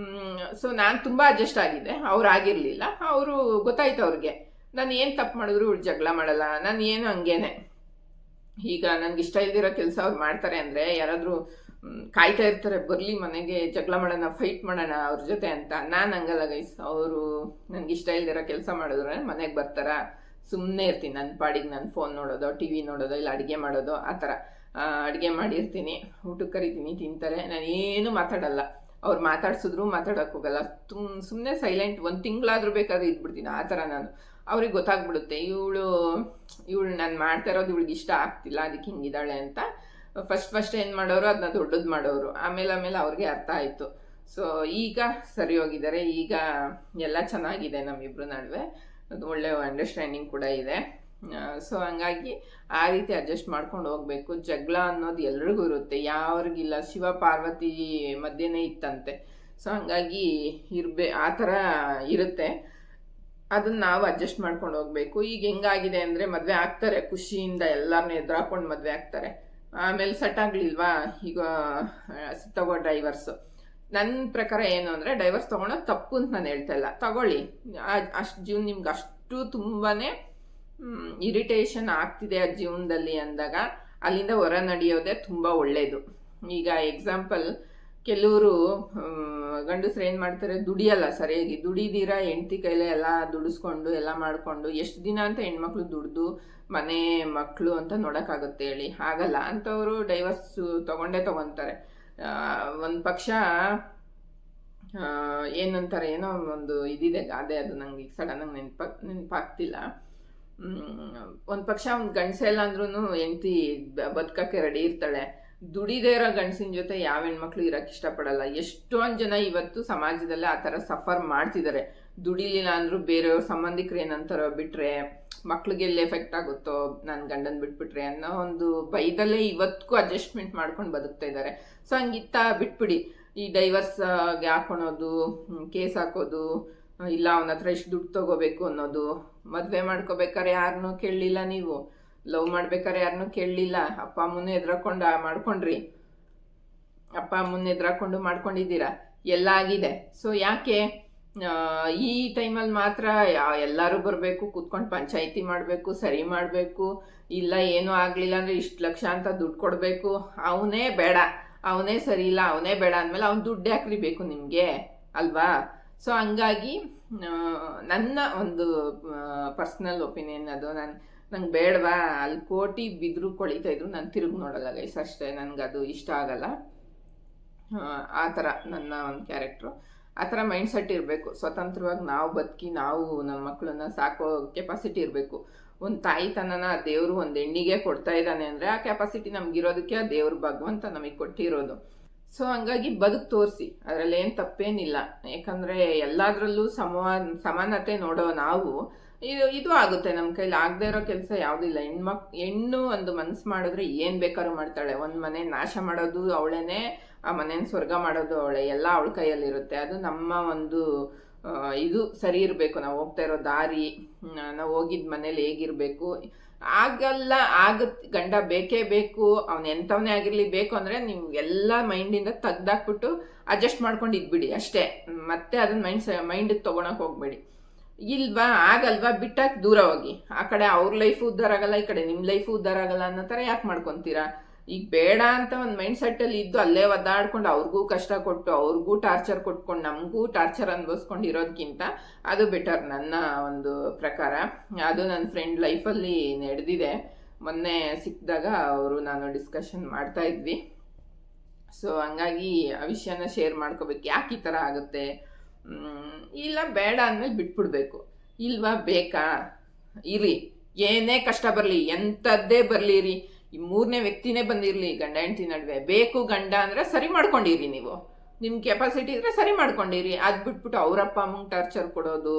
ಸೊ ನಾನು ತುಂಬ ಅಡ್ಜಸ್ಟ್ ಆಗಿದ್ದೆ, ಅವ್ರು ಆಗಿರಲಿಲ್ಲ. ಅವರು ಗೊತ್ತಾಯ್ತು ಅವ್ರಿಗೆ ನಾನು ಏನು ತಪ್ಪು ಮಾಡಿದ್ರು ಇವ್ರು ಜಗಳ ಮಾಡಲ್ಲ, ನಾನು ಏನು ಹಂಗೇನೆ. ಈಗ ನನಗೆ ಇಷ್ಟ ಇಲ್ದಿರೋ ಕೆಲಸ ಅವ್ರು ಮಾಡ್ತಾರೆ ಅಂದರೆ ಯಾರಾದರೂ ಕಾಯ್ತಾ ಇರ್ತಾರೆ, ಬರಲಿ ಮನೆಗೆ ಜಗಳ ಮಾಡೋಣ, ಫೈಟ್ ಮಾಡೋಣ ಅವ್ರ ಜೊತೆ ಅಂತ. ನಾನು ಹಂಗಲ್ಲ ಗೈಸ್. ಅವರು ನನಗೆ ಇಷ್ಟ ಇಲ್ದಿರೋ ಕೆಲಸ ಮಾಡಿದ್ರೆ ಮನೆಗೆ ಬರ್ತಾರ, ಸುಮ್ಮನೆ ಇರ್ತೀನಿ ನನ್ನ ಪಾಡಿಗೆ. ನಾನು ಫೋನ್ ನೋಡೋದು, ಟಿ ವಿ ನೋಡೋದು, ಇಲ್ಲ ಅಡುಗೆ ಮಾಡೋದು, ಆ ಥರ. ಅಡುಗೆ ಮಾಡಿರ್ತೀನಿ, ಊಟಕ್ಕೆ ಕರಿತೀನಿ, ತಿಂತಾರೆ. ನಾನು ಏನು ಮಾತಾಡಲ್ಲ. ಅವ್ರು ಮಾತಾಡ್ಸಿದ್ರು ಮಾತಾಡೋಕೆ ಹೋಗಲ್ಲ, ಸುಮ್ಮನೆ ಸೈಲೆಂಟ್. 1 ತಿಂಗಳಾದರೂ ಬೇಕಾದ್ರೆ ಇದ್ಬಿಡ್ತೀನಿ ಆ ಥರ ನಾನು. ಅವ್ರಿಗೆ ಗೊತ್ತಾಗ್ಬಿಡುತ್ತೆ, ಇವಳು ನಾನು ಮಾಡ್ತಾ ಇರೋದು ಇವಳಿಗೆ ಇಷ್ಟ ಆಗ್ತಿಲ್ಲ, ಅದಕ್ಕೆ ಹಿಂಗಿದ್ದಾಳೆ ಅಂತ. ಫಸ್ಟ್ ಏನು ಮಾಡೋರು ಅದನ್ನ ದೊಡ್ಡದು ಮಾಡೋರು. ಆಮೇಲೆ ಅವ್ರಿಗೆ ಅರ್ಥ ಆಯಿತು. ಸೊ ಈಗ ಸರಿ ಹೋಗಿದ್ದಾರೆ. ಈಗ ಎಲ್ಲ ಚೆನ್ನಾಗಿದೆ ನಮ್ಮಿಬ್ಬರ ನಡುವೆ, ಅದು ಒಳ್ಳೆ ಅಂಡರ್ಸ್ಟ್ಯಾಂಡಿಂಗ್ ಕೂಡ ಇದೆ. ಸೊ ಹಂಗಾಗಿ ಆ ರೀತಿ ಅಡ್ಜಸ್ಟ್ ಮಾಡ್ಕೊಂಡು ಹೋಗಬೇಕು. ಜಗಳ ಅನ್ನೋದು ಎಲ್ರಿಗೂ ಇರುತ್ತೆ, ಯಾವ್ರಿಗಿಲ್ಲ. ಶಿವ ಪಾರ್ವತಿ ಮಧ್ಯೆನೇ ಇತ್ತಂತೆ. ಸೊ ಹಂಗಾಗಿ ಆ ಥರ ಇರುತ್ತೆ. ಅದನ್ನು ನಾವು ಅಡ್ಜಸ್ಟ್ ಮಾಡ್ಕೊಂಡು ಹೋಗಬೇಕು. ಈಗ ಹೆಂಗಾಗಿದೆ ಅಂದರೆ, ಮದುವೆ ಆಗ್ತಾರೆ ಖುಷಿಯಿಂದ, ಎಲ್ಲರನ್ನೂ ಎದುರಾಕೊಂಡು ಮದುವೆ ಆಗ್ತಾರೆ. ಆಮೇಲೆ ಸೆಟ್ ಆಗಲಿಲ್ವಾ, ಈಗ ತಗೋ ಡೈವರ್ಸು. ನನ್ನ ಪ್ರಕಾರ ಏನು ಅಂದರೆ, ಡೈವರ್ಸ್ ತೊಗೊಳೋದು ತಪ್ಪು ಅಂತ ನಾನು ಹೇಳ್ತಾ ಇಲ್ಲ, ತಗೊಳ್ಳಿ. ಅಷ್ಟು ಜೀವನ ನಿಮ್ಗೆ ಅಷ್ಟು ತುಂಬಾ ಇರಿಟೇಷನ್ ಆಗ್ತಿದೆ ಆ ಜೀವನದಲ್ಲಿ ಅಂದಾಗ ಅಲ್ಲಿಂದ ಹೊರ ನಡೆಯೋದೇ ತುಂಬ ಒಳ್ಳೆಯದು. ಈಗ ಎಕ್ಸಾಂಪಲ್, ಕೆಲವರು ಗಂಡಸ್ರು ಏನು ಮಾಡ್ತಾರೆ, ದುಡಿಯಲ್ಲ ಸರಿಯಾಗಿ. ದುಡಿದಿರ ಹೆಂಡ್ತಿ ಕೈಲೇ ಎಲ್ಲ ದುಡಿಸ್ಕೊಂಡು ಎಲ್ಲ ಮಾಡಿಕೊಂಡು ಎಷ್ಟು ದಿನ ಅಂತ ಹೆಣ್ಮಕ್ಳು ದುಡ್ದು ಮನೆ ಮಕ್ಕಳು ಅಂತ ನೋಡೋಕ್ಕಾಗುತ್ತೆ ಹೇಳಿ? ಆಗಲ್ಲ. ಅಂಥವರು ಡೈವರ್ಸ್ ತೊಗೊತಾರೆ. ಒಂದು ಪಕ್ಷ ಏನಂತಾರೆ, ಏನೋ ಒಂದು ಇದಿದೆ ಗಾದೆ, ಅದು ನಂಗೆ ಈಗ ಸಡನ್ನಾಗಿ ನೆನಪಾಗ್ತಿಲ್ಲ. ಒಂದು ಪಕ್ಷ ಒಂದು ಗಂಡಸೆ ಇಲ್ಲ ಅಂದ್ರೂ ಹೆಂಡ್ತಿ ಬದುಕಕ್ಕೆ ರೆಡಿ ಇರ್ತಾಳೆ. ದುಡಿದೇ ಇರೋ ಗಂಡಸಿನ ಜೊತೆ ಯಾವ ಹೆಣ್ಮಕ್ಳು ಇರಕ್ಕೆ ಇಷ್ಟಪಡಲ್ಲ. ಎಷ್ಟೊಂದು ಜನ ಇವತ್ತು ಸಮಾಜದಲ್ಲಿ ಆ ಥರ ಸಫರ್ ಮಾಡ್ತಿದ್ದಾರೆ. ದುಡಿಲಿಲ್ಲ ಅಂದರೂ ಬೇರೆಯವ್ರ ಸಂಬಂಧಿಕರು ಏನಂತಾರೋ ಬಿಟ್ರೆ ಮಕ್ಳಿಗೆ ಎಲ್ಲಿ ಎಫೆಕ್ಟ್ ಆಗುತ್ತೋ, ನನ್ನ ಗಂಡನ ಬಿಟ್ಬಿಟ್ರೆ ಅನ್ನೋ ಒಂದು ಭಯದಲ್ಲೇ ಇವತ್ತಿಗೂ ಅಡ್ಜಸ್ಟ್ಮೆಂಟ್ ಮಾಡ್ಕೊಂಡು ಬದುಕ್ತಾ ಇದ್ದಾರೆ. ಸೊ ಹಂಗಿತ್ತ ಬಿಟ್ಬಿಡಿ. ಈ ಡೈವರ್ಸ್ಗೆ ಹಾಕೊಳೋದು, ಕೇಸ್ ಹಾಕೋದು, ಇಲ್ಲ ಅವನ ಹತ್ರ ಇಷ್ಟು ದುಡ್ಡು ತಗೋಬೇಕು ಅನ್ನೋದು. ಮದುವೆ ಮಾಡ್ಕೋಬೇಕಾರೆ ಯಾರನ್ನೂ ಕೇಳಲಿಲ್ಲ, ನೀವು ಲವ್ ಮಾಡ್ಬೇಕಾರೆ ಯಾರನ್ನೂ ಕೇಳಲಿಲ್ಲ, ಅಪ್ಪ ಅಮ್ಮನೇ ಎದುರಾಕೊಂಡು ಮಾಡ್ಕೊಂಡ್ರಿ, ಅಪ್ಪ ಅಮ್ಮನ ಎದುರಾಕೊಂಡು ಮಾಡ್ಕೊಂಡಿದ್ದೀರಾ, ಎಲ್ಲ ಆಗಿದೆ. ಸೊ ಯಾಕೆ ಈ ಟೈಮಲ್ಲಿ ಮಾತ್ರ ಎಲ್ಲರೂ ಬರಬೇಕು, ಕೂತ್ಕೊಂಡು ಪಂಚಾಯಿತಿ ಮಾಡಬೇಕು, ಸರಿ ಮಾಡಬೇಕು, ಇಲ್ಲ ಏನೂ ಆಗಲಿಲ್ಲ ಅಂದರೆ ಇಷ್ಟು ಲಕ್ಷ ಅಂತ ದುಡ್ಡು ಕೊಡಬೇಕು, ಅವನೇ ಬೇಡ, ಅವನೇ ಸರಿ ಇಲ್ಲ, ಅವನೇ ಬೇಡ ಅಂದಮೇಲೆ ಅವ್ನು ದುಡ್ಡು ಯಾಕ್ರಿ ಬೇಕು ನಿಮಗೆ ಅಲ್ವಾ? ಸೊ ಹಂಗಾಗಿ ನನ್ನ ಒಂದು ಪರ್ಸ್ನಲ್ ಒಪಿನಿಯನ್ ಅದು. ನಂಗೆ ಬೇಡವಾ, ಅಲ್ಲಿ ಕೋಟಿ ಬಿದ್ರು ಕೊಳಿತಾ ಇದ್ರು ನಾನು ತಿರುಗಿ ನೋಡಲ್ಲ ಗೈಸ್, ಅಷ್ಟೇ. ನನಗದು ಇಷ್ಟ ಆಗಲ್ಲ. ಆ ಥರ ನನ್ನ ಒಂದು ಕ್ಯಾರೆಕ್ಟ್ರು. ಆ ಥರ ಮೈಂಡ್ ಸೆಟ್ ಇರಬೇಕು. ಸ್ವತಂತ್ರವಾಗಿ ನಾವು ಬದುಕಿ ನಾವು ನಮ್ಮ ಮಕ್ಕಳನ್ನ ಸಾಕೋ ಕೆಪಾಸಿಟಿ ಇರಬೇಕು. ಒಂದು ತಾಯಿತನನ ದೇವರು ಒಂದು ಹೆಣ್ಣಿಗೆ ಕೊಡ್ತಾ ಇದ್ದಾನೆ ಅಂದರೆ ಆ ಕೆಪಾಸಿಟಿ ನಮಗಿರೋದಕ್ಕೆ ಆ ದೇವ್ರ ಭಗವಂತ ನಮಗೆ ಕೊಟ್ಟಿರೋದು. ಸೊ ಹಂಗಾಗಿ ಬದುಕು ತೋರಿಸಿ, ಅದರಲ್ಲಿ ಏನು ತಪ್ಪೇನಿಲ್ಲ. ಯಾಕಂದರೆ ಎಲ್ಲದರಲ್ಲೂ ಸಮಾನತೆ ನೋಡೋ ನಾವು ಇದು ಆಗುತ್ತೆ. ನಮ್ಮ ಕೈಲಿ ಆಗದೆ ಇರೋ ಕೆಲಸ ಯಾವುದಿಲ್ಲ. ಹೆಣ್ಣು ಒಂದು ಮನಸ್ಸು ಮಾಡಿದ್ರೆ ಏನು ಬೇಕಾದ್ರೂ ಮಾಡ್ತಾಳೆ. ಒಂದು ಮನೆ ನಾಶ ಮಾಡೋದು ಅವಳೇನೆ, ಆ ಮನೇನ ಸ್ವರ್ಗ ಮಾಡೋದು ಅವಳೆ. ಎಲ್ಲ ಅವಳ ಕೈಯಲ್ಲಿರುತ್ತೆ. ಅದು ನಮ್ಮ ಒಂದು ಇದು ಸರಿ ಇರಬೇಕು. ನಾವು ಹೋಗ್ತಾ ಇರೋ ದಾರಿ, ನಾವು ಹೋಗಿದ್ದ ಮನೇಲಿ ಹೇಗಿರಬೇಕು. ಆಗಲ್ಲ, ಗಂಡ ಬೇಕೇ ಬೇಕು, ಅವ್ನು ಎಂಥವನೇ ಆಗಿರಲಿ, ಬೇಕು ಅಂದರೆ ನೀವು ಎಲ್ಲ ಮೈಂಡಿಂದ ತೆಗ್ದಾಕ್ಬಿಟ್ಟು ಅಡ್ಜಸ್ಟ್ ಮಾಡ್ಕೊಂಡು ಇದ್ಬಿಡಿ ಅಷ್ಟೇ. ಮತ್ತೆ ಅದನ್ನ ಮೈಂಡಿಗೆ ತೊಗೊಳಕ್ಕೆ ಹೋಗ್ಬೇಡಿ. ಇಲ್ವಾ, ಆಗಲ್ವಾ, ಬಿಟ್ಟಾಕಿ ದೂರ ಹೋಗಿ. ಆ ಕಡೆ ಅವ್ರ ಲೈಫು ಉದ್ಧಾರ ಆಗಲ್ಲ, ಈ ಕಡೆ ನಿಮ್ಮ ಲೈಫು ಉದ್ಧಾರ ಆಗಲ್ಲ ಅನ್ನೋ ಥರ ಯಾಕೆ ಮಾಡ್ಕೊತೀರಾ? ಈಗ ಬೇಡ ಅಂತ ಒಂದು ಮೈಂಡ್ ಸೆಟ್ಟಲ್ಲಿ ಇದ್ದು ಅಲ್ಲೇ ಒದ್ದಾಡ್ಕೊಂಡು ಅವ್ರಿಗೂ ಕಷ್ಟ ಕೊಟ್ಟು, ಅವ್ರಿಗೂ ಟಾರ್ಚರ್ ಕೊಟ್ಕೊಂಡು, ನಮಗೂ ಟಾರ್ಚರ್ ಅನ್ಭವಿಸ್ಕೊಂಡು ಇರೋದಕ್ಕಿಂತ ಅದು ಬೆಟರ್ ನನ್ನ ಒಂದು ಪ್ರಕಾರ. ಅದು ನನ್ನ ಫ್ರೆಂಡ್ ಲೈಫಲ್ಲಿ ನಡೆದಿದೆ. ಮೊನ್ನೆ ಸಿಕ್ಕಿದಾಗ ನಾನು ಡಿಸ್ಕಷನ್ ಮಾಡ್ತಾ ಇದ್ವಿ. ಸೊ ಹಂಗಾಗಿ ಆ ವಿಷಯನ ಶೇರ್ ಮಾಡ್ಕೋಬೇಕು. ಯಾಕೆ ಈ ಥರ ಆಗುತ್ತೆ? ಇಲ್ಲ ಬೇಡ ಅಂದಮೇಲೆ ಬಿಟ್ಬಿಡ್ಬೇಕು. ಇಲ್ವಾ, ಬೇಕಾ, ಇರಿ, ಏನೇ ಕಷ್ಟ ಬರಲಿ, ಎಂಥದ್ದೇ ಬರಲಿ ರೀ, ಈ ಮೂರನೇ ವ್ಯಕ್ತಿನೇ ಬಂದಿರಲಿ ಗಂಡ ಹೆಂಡತಿ ನಡುವೆ, ಬೇಕು ಗಂಡ ಅಂದರೆ ಸರಿ ಮಾಡ್ಕೊಂಡಿರಿ. ನೀವು ನಿಮ್ಮ ಕೆಪಾಸಿಟಿ ಇದ್ರೆ ಸರಿ ಮಾಡ್ಕೊಂಡಿರಿ. ಅದು ಬಿಟ್ಬಿಟ್ಟು ಅವರಪ್ಪ ಅಮ್ಮಂಗೆ ಟಾರ್ಚರ್ ಕೊಡೋದು,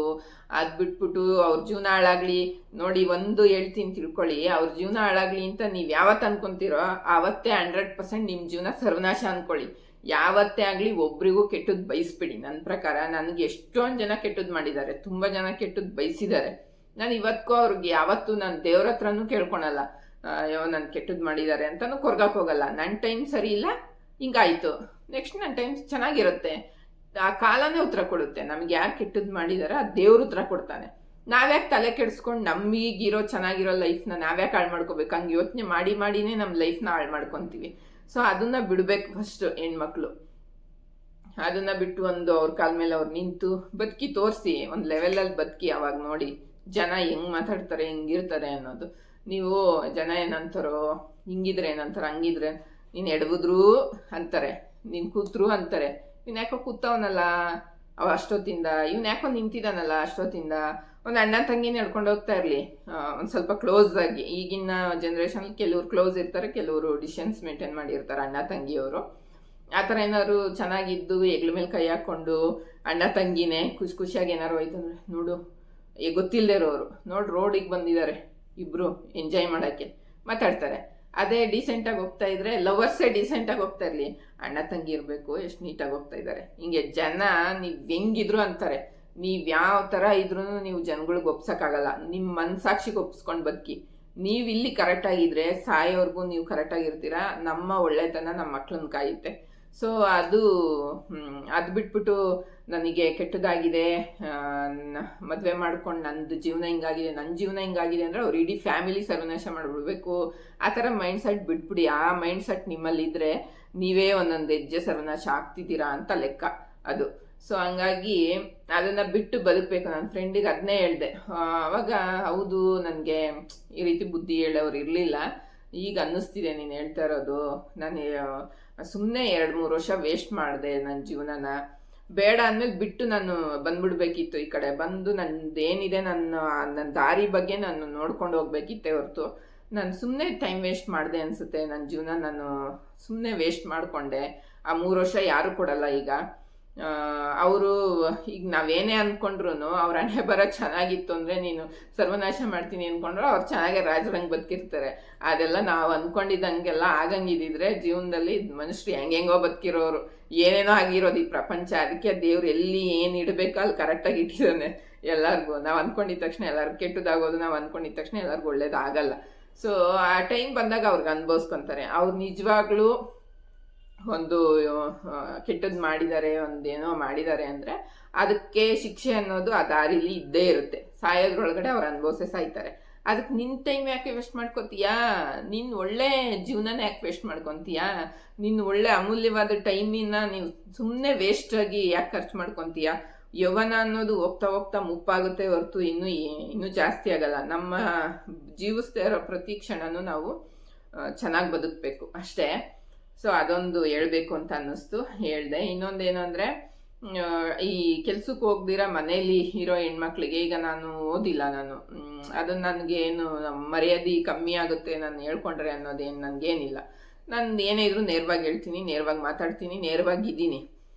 ಅದು ಬಿಟ್ಬಿಟ್ಟು ಅವ್ರ ಜೀವನ ಹಾಳಾಗಲಿ. ನೋಡಿ, ಒಂದು ಹೇಳ್ತೀನಿ ತಿಳ್ಕೊಳ್ಳಿ, ಅವ್ರ ಜೀವನ ಹಾಳಾಗಲಿ ಅಂತ ನೀವು ಯಾವತ್ತು ಅನ್ಕೊತೀರೋ ಆವತ್ತೇ 100% ನಿಮ್ಮ ಜೀವನ ಸರ್ವನಾಶ ಅಂದ್ಕೊಳ್ಳಿ. ಯಾವತ್ತೇ ಆಗಲಿ ಒಬ್ರಿಗೂ ಕೆಟ್ಟದ್ದು ಬಯಸ್ಬಿಡಿ. ನನ್ನ ಪ್ರಕಾರ ನನಗೆ ಎಷ್ಟೊಂದು ಜನ ಕೆಟ್ಟದ್ದು ಮಾಡಿದ್ದಾರೆ, ತುಂಬ ಜನ ಕೆಟ್ಟದ್ದು ಬಯಸಿದ್ದಾರೆ. ನಾನು ಇವತ್ತಿಗೂ ಅವ್ರಿಗೆ ಯಾವತ್ತೂ ನಾನು ದೇವ್ರ ಹತ್ರನೂ ಕೇಳ್ಕೊಳಲ್ಲ, ಅಯ್ಯೋ ನಾನು ಕೆಟ್ಟದ್ದು ಮಾಡಿದ್ದಾರೆ ಅಂತಲೂ ಕೊರ್ಗಕ್ಕೆ ಹೋಗಲ್ಲ. ನನ್ನ ಟೈಮ್ ಸರಿ ಇಲ್ಲ, ಹಿಂಗಾಯಿತು, ನೆಕ್ಸ್ಟ್ ನನ್ನ ಟೈಮ್ ಚೆನ್ನಾಗಿರುತ್ತೆ. ಆ ಕಾಲನೇ ಉತ್ತರ ಕೊಡುತ್ತೆ. ನಮ್ಗೆ ಯಾರು ಕೆಟ್ಟದ್ದು ಮಾಡಿದಾರೆ ಆ ದೇವ್ರ ಉತ್ತರ ಕೊಡ್ತಾನೆ. ನಾವ್ಯಾಕೆ ತಲೆ ಕೆಡಿಸ್ಕೊಂಡು ನಮಗಿರೋ ಚೆನ್ನಾಗಿರೋ ಲೈಫ್ನ ನಾವ್ಯಾಕೆ ಹಾಳು ಮಾಡ್ಕೋಬೇಕು? ಹಂಗೆ ಯೋಚನೆ ಮಾಡಿನೇ ನಮ್ಮ ಲೈಫ್ನ ಹಾಳು ಮಾಡ್ಕೊತೀವಿ. ಸೊ ಅದನ್ನು ಬಿಡಬೇಕು ಫಸ್ಟು ಹೆಣ್ಮಕ್ಳು. ಅದನ್ನು ಬಿಟ್ಟು ಒಂದು ಅವ್ರ ಕಾಲ ಮೇಲೆ ಅವ್ರು ನಿಂತು ಬದುಕಿ ತೋರಿಸಿ, ಒಂದು ಲೆವೆಲಲ್ಲಿ ಬದುಕಿ. ಅವಾಗ ನೋಡಿ ಜನ ಹೆಂಗೆ ಮಾತಾಡ್ತಾರೆ, ಹೆಂಗಿರ್ತಾರೆ ಅನ್ನೋದು. ನೀವು ಜನ ಏನಂತಾರೋ, ಹಿಂಗಿದ್ರೆ ಏನಂತಾರೆ, ಹಂಗಿದ್ರೆ ನೀನು ಎಡವುದ್ರು ಅಂತಾರೆ, ನೀನು ಕೂತ್ರು ಅಂತಾರೆ. ಇವ್ನು ಯಾಕೋ ಕೂತವನಲ್ಲ ಅಷ್ಟೊತ್ತಿಂದ, ಇವ್ನು ಯಾಕೋ ನಿಂತಿದ್ದಾನಲ್ಲ ಅಷ್ಟೊತ್ತಿಂದ. ಒಂದು ಅಣ್ಣ ತಂಗಿನ ನಡ್ಕೊಂಡು ಹೋಗ್ತಾ ಇರಲಿ, ಒಂದು ಸ್ವಲ್ಪ ಕ್ಲೋಸ್ ಆಗಿ. ಈಗಿನ ಜನ್ರೇಷನಲ್ಲಿ ಕೆಲವ್ರು ಕ್ಲೋಸ್ ಇರ್ತಾರೆ, ಕೆಲವರು ಡಿಸ್ಟೆನ್ಸ್ ಮೇಂಟೈನ್ ಮಾಡಿರ್ತಾರೆ ಅಣ್ಣ ತಂಗಿಯವರು. ಆ ಥರ ಏನಾದ್ರು ಚೆನ್ನಾಗಿದ್ದು ಹೆಗ್ಲ ಮೇಲೆ ಕೈ ಹಾಕ್ಕೊಂಡು ಅಣ್ಣ ತಂಗಿನೇ ಖುಷಿಯಾಗಿ ಏನಾರು ಹೋಯ್ತಂದ್ರೆ, ನೋಡು ಗೊತ್ತಿಲ್ಲದೆ ಇರೋರು, ನೋಡಿ ರೋಡಿಗೆ ಬಂದಿದ್ದಾರೆ ಇಬ್ಬರು ಎಂಜಾಯ್ ಮಾಡೋಕ್ಕೆ ಮಾತಾಡ್ತಾರೆ. ಅದೇ ಡೀಸೆಂಟಾಗಿ ಹೋಗ್ತಾ ಇದ್ರೆ, ಲವರ್ಸೇ ಡೀಸೆಂಟಾಗಿ ಹೋಗ್ತಾ ಇರಲಿ, ಅಣ್ಣ ತಂಗಿ ಇರಬೇಕು, ಎಷ್ಟು ನೀಟಾಗಿ ಹೋಗ್ತಾ ಇದ್ದಾರೆ. ಹಿಂಗೆ ಜನ ನೀವು ಹೆಂಗಿದ್ರು ಅಂತಾರೆ. ನೀವು ಯಾವ ಥರ ಇದ್ರೂ ನೀವು ಜನಗಳಿಗೆ ಒಪ್ಸೋಕ್ಕಾಗಲ್ಲ. ನಿಮ್ಮ ಮನಸಾಕ್ಷಿಗೆ ಒಪ್ಸ್ಕೊಂಡು ಬದುಕಿ. ನೀವು ಇಲ್ಲಿ ಕರೆಕ್ಟಾಗಿದ್ದರೆ ಸಾಯೋವರೆಗೂ ನೀವು ಕರೆಕ್ಟಾಗಿರ್ತೀರ. ನಮ್ಮ ಒಳ್ಳೆತನ ನಮ್ಮ ಮಕ್ಳನ್ನ ಕಾಯುತ್ತೆ. ಸೊ ಅದು ಬಿಟ್ಬಿಟ್ಟು ನನಗೆ ಕೆಟ್ಟದಾಗಿದೆ, ಮದುವೆ ಮಾಡ್ಕೊಂಡು ನಂದು ಜೀವನ ಹಿಂಗಾಗಿದೆ, ನನ್ನ ಜೀವನ ಹಿಂಗಾಗಿದೆ ಅಂದರೆ ಅವ್ರು ಇಡೀ ಫ್ಯಾಮಿಲಿ ಸರ್ವನಾಶ ಮಾಡಿಬಿಡ್ಬೇಕು. ಆ ಥರ ಮೈಂಡ್ ಸೆಟ್ ಬಿಟ್ಬಿಡಿ. ಆ ಮೈಂಡ್ ಸೆಟ್ ನಿಮ್ಮಲ್ಲಿದ್ದರೆ ನೀವೇ ಒಂದೊಂದು ಹೆಜ್ಜೆ ಸರ್ವನಾಶ ಆಗ್ತಿದ್ದೀರಾ ಅಂತ ಲೆಕ್ಕ ಅದು. ಸೊ ಹಂಗಾಗಿ ಅದನ್ನು ಬಿಟ್ಟು ಬದುಕಬೇಕು. ನನ್ನ ಫ್ರೆಂಡಿಗೆ ಅದನ್ನೇ ಹೇಳಿದೆ. ಅವಾಗ ಹೌದು, ನನಗೆ ಈ ರೀತಿ ಬುದ್ಧಿ ಹೇಳೋರು ಇರಲಿಲ್ಲ. ಈಗ ಅನ್ನಿಸ್ತಿದೆ ನೀನು ಹೇಳ್ತಾ ಇರೋದು. ನಾನು ಸುಮ್ಮನೆ 2-3 ವರ್ಷ ವೇಸ್ಟ್ ಮಾಡಿದೆ ನನ್ನ ಜೀವನನ. ಬೇಡ ಅಂದಮೇಲೆ ಬಿಟ್ಟು ನಾನು ಬಂದ್ಬಿಡ್ಬೇಕಿತ್ತು. ಈ ಕಡೆ ಬಂದು ನನ್ನದೇನಿದೆ ನನ್ನ ದಾರಿ ಬಗ್ಗೆ ನಾನು ನೋಡ್ಕೊಂಡು ಹೋಗ್ಬೇಕಿತ್ತೆ ಹೊರತು ನಾನು ಸುಮ್ಮನೆ ಟೈಮ್ ವೇಸ್ಟ್ ಮಾಡಿದೆ ಅನಿಸುತ್ತೆ. ನನ್ನ ಜೀವನ ನಾನು ಸುಮ್ಮನೆ ವೇಸ್ಟ್ ಮಾಡಿಕೊಂಡೆ. ಆ 3 ವರ್ಷ ಯಾರು ಕೊಡಲ್ಲ ಈಗ. ಅವರು ಈಗ ನಾವೇನೇ ಅಂದ್ಕೊಂಡ್ರು ಅವ್ರ ಹಣೆ ಬರ ಚೆನ್ನಾಗಿತ್ತು ಅಂದರೆ ನೀನು ಸರ್ವನಾಶ ಮಾಡ್ತೀನಿ ಅಂದ್ಕೊಂಡ್ರು ಅವ್ರು ಚೆನ್ನಾಗೆ ರಾಜರಂಗೆ ಬದುಕಿರ್ತಾರೆ. ಅದೆಲ್ಲ ನಾವು ಅಂದ್ಕೊಂಡಿದ್ದಂಗೆಲ್ಲ ಆಗಂಗಿದ್ದಿದ್ರೆ ಜೀವನದಲ್ಲಿ ಮನುಷ್ಯರು ಹೆಂಗೆಂಗೋ ಬದುಕಿರೋರು, ಏನೇನೋ ಆಗಿರೋದು ಈ ಪ್ರಪಂಚ. ಅದಕ್ಕೆ ದೇವ್ರು ಎಲ್ಲಿ ಏನು ಇಡಬೇಕೋ ಅಲ್ಲಿ ಕರೆಕ್ಟಾಗಿ ಇಟ್ಟಿದ್ದಾನೆ ಎಲ್ಲರಿಗೂ. ನಾವು ಅಂದ್ಕೊಂಡಿದ್ದ ತಕ್ಷಣ ಎಲ್ಲರಿಗೂ ಕೆಟ್ಟದಾಗೋದು, ನಾವು ಅಂದ್ಕೊಂಡಿದ್ದ ತಕ್ಷಣ ಎಲ್ಲರಿಗೂ ಒಳ್ಳೇದಾಗಲ್ಲ. ಸೊ ಆ ಟೈಮ್ ಬಂದಾಗ ಅವ್ರಿಗೆ ಅನುಭವಿಸ್ಕೊತಾರೆ. ಅವ್ರು ನಿಜವಾಗ್ಲೂ ಒಂದು ಕೆಟ್ಟದ್ದು ಮಾಡಿದ್ದಾರೆ, ಒಂದೇನೋ ಮಾಡಿದ್ದಾರೆ ಅಂದರೆ ಅದಕ್ಕೆ ಶಿಕ್ಷೆ ಅನ್ನೋದು ಆ ದಾರಿಲಿ ಇದ್ದೇ ಇರುತ್ತೆ. ಸಾಯೋದ್ರೊಳಗಡೆ ಅವ್ರು ಅನುಭವಿಸೇ ಸಾಯ್ತಾರೆ. ಅದಕ್ಕೆ ನಿನ್ನ ಟೈಮ್ ಯಾಕೆ ವೇಸ್ಟ್ ಮಾಡ್ಕೊತೀಯಾ? ನಿನ್ನ ಒಳ್ಳೆ ಜೀವನನೇ ಯಾಕೆ ವೇಸ್ಟ್ ಮಾಡ್ಕೊತೀಯಾ? ನಿನ್ನ ಒಳ್ಳೆ ಅಮೂಲ್ಯವಾದ ಟೈಮಿನ ನೀವು ಸುಮ್ಮನೆ ವೇಸ್ಟಾಗಿ ಯಾಕೆ ಖರ್ಚು ಮಾಡ್ಕೊತೀಯಾ? ಯೌವನ ಅನ್ನೋದು ಹೋಗ್ತಾ ಹೋಗ್ತಾ ಮುಪ್ಪಾಗುತ್ತೆ ಹೊರತು ಇನ್ನೂ ಜಾಸ್ತಿ ಆಗಲ್ಲ. ನಮ್ಮ ಜೀವಿಸ್ತಾ ಇರೋ ಪ್ರತಿ ಕ್ಷಣನೂ ನಾವು ಚೆನ್ನಾಗಿ ಬದುಕಬೇಕು ಅಷ್ಟೇ. ಸೊ ಅದೊಂದು ಹೇಳ್ಬೇಕು ಅಂತ ಅನ್ನಿಸ್ತು, ಹೇಳಿದೆ. ಇನ್ನೊಂದೇನು ಅಂದರೆ, ಈ ಕೆಲ್ಸಕ್ಕೆ ಹೋಗ್ದಿರ ಮನೇಲಿ ಇರೋ ಹೆಣ್ಮಕ್ಳಿಗೆ, ಈಗ ನಾನು ಓದಿಲ್ಲ, ಅದನ್ನು ನನಗೆ ಏನು ಮರ್ಯಾದೆ ಕಮ್ಮಿ ಆಗುತ್ತೆ ನಾನು ಹೇಳ್ಕೊಂಡ್ರೆ ಅನ್ನೋದೇನು ನನಗೇನಿಲ್ಲ. ನಾನು ಏನೇ ಇದ್ರೂ ನೇರವಾಗಿ ಹೇಳ್ತೀನಿ, ನೇರವಾಗಿ ಮಾತಾಡ್ತೀನಿ, ನೇರವಾಗಿದ್ದೀನಿ.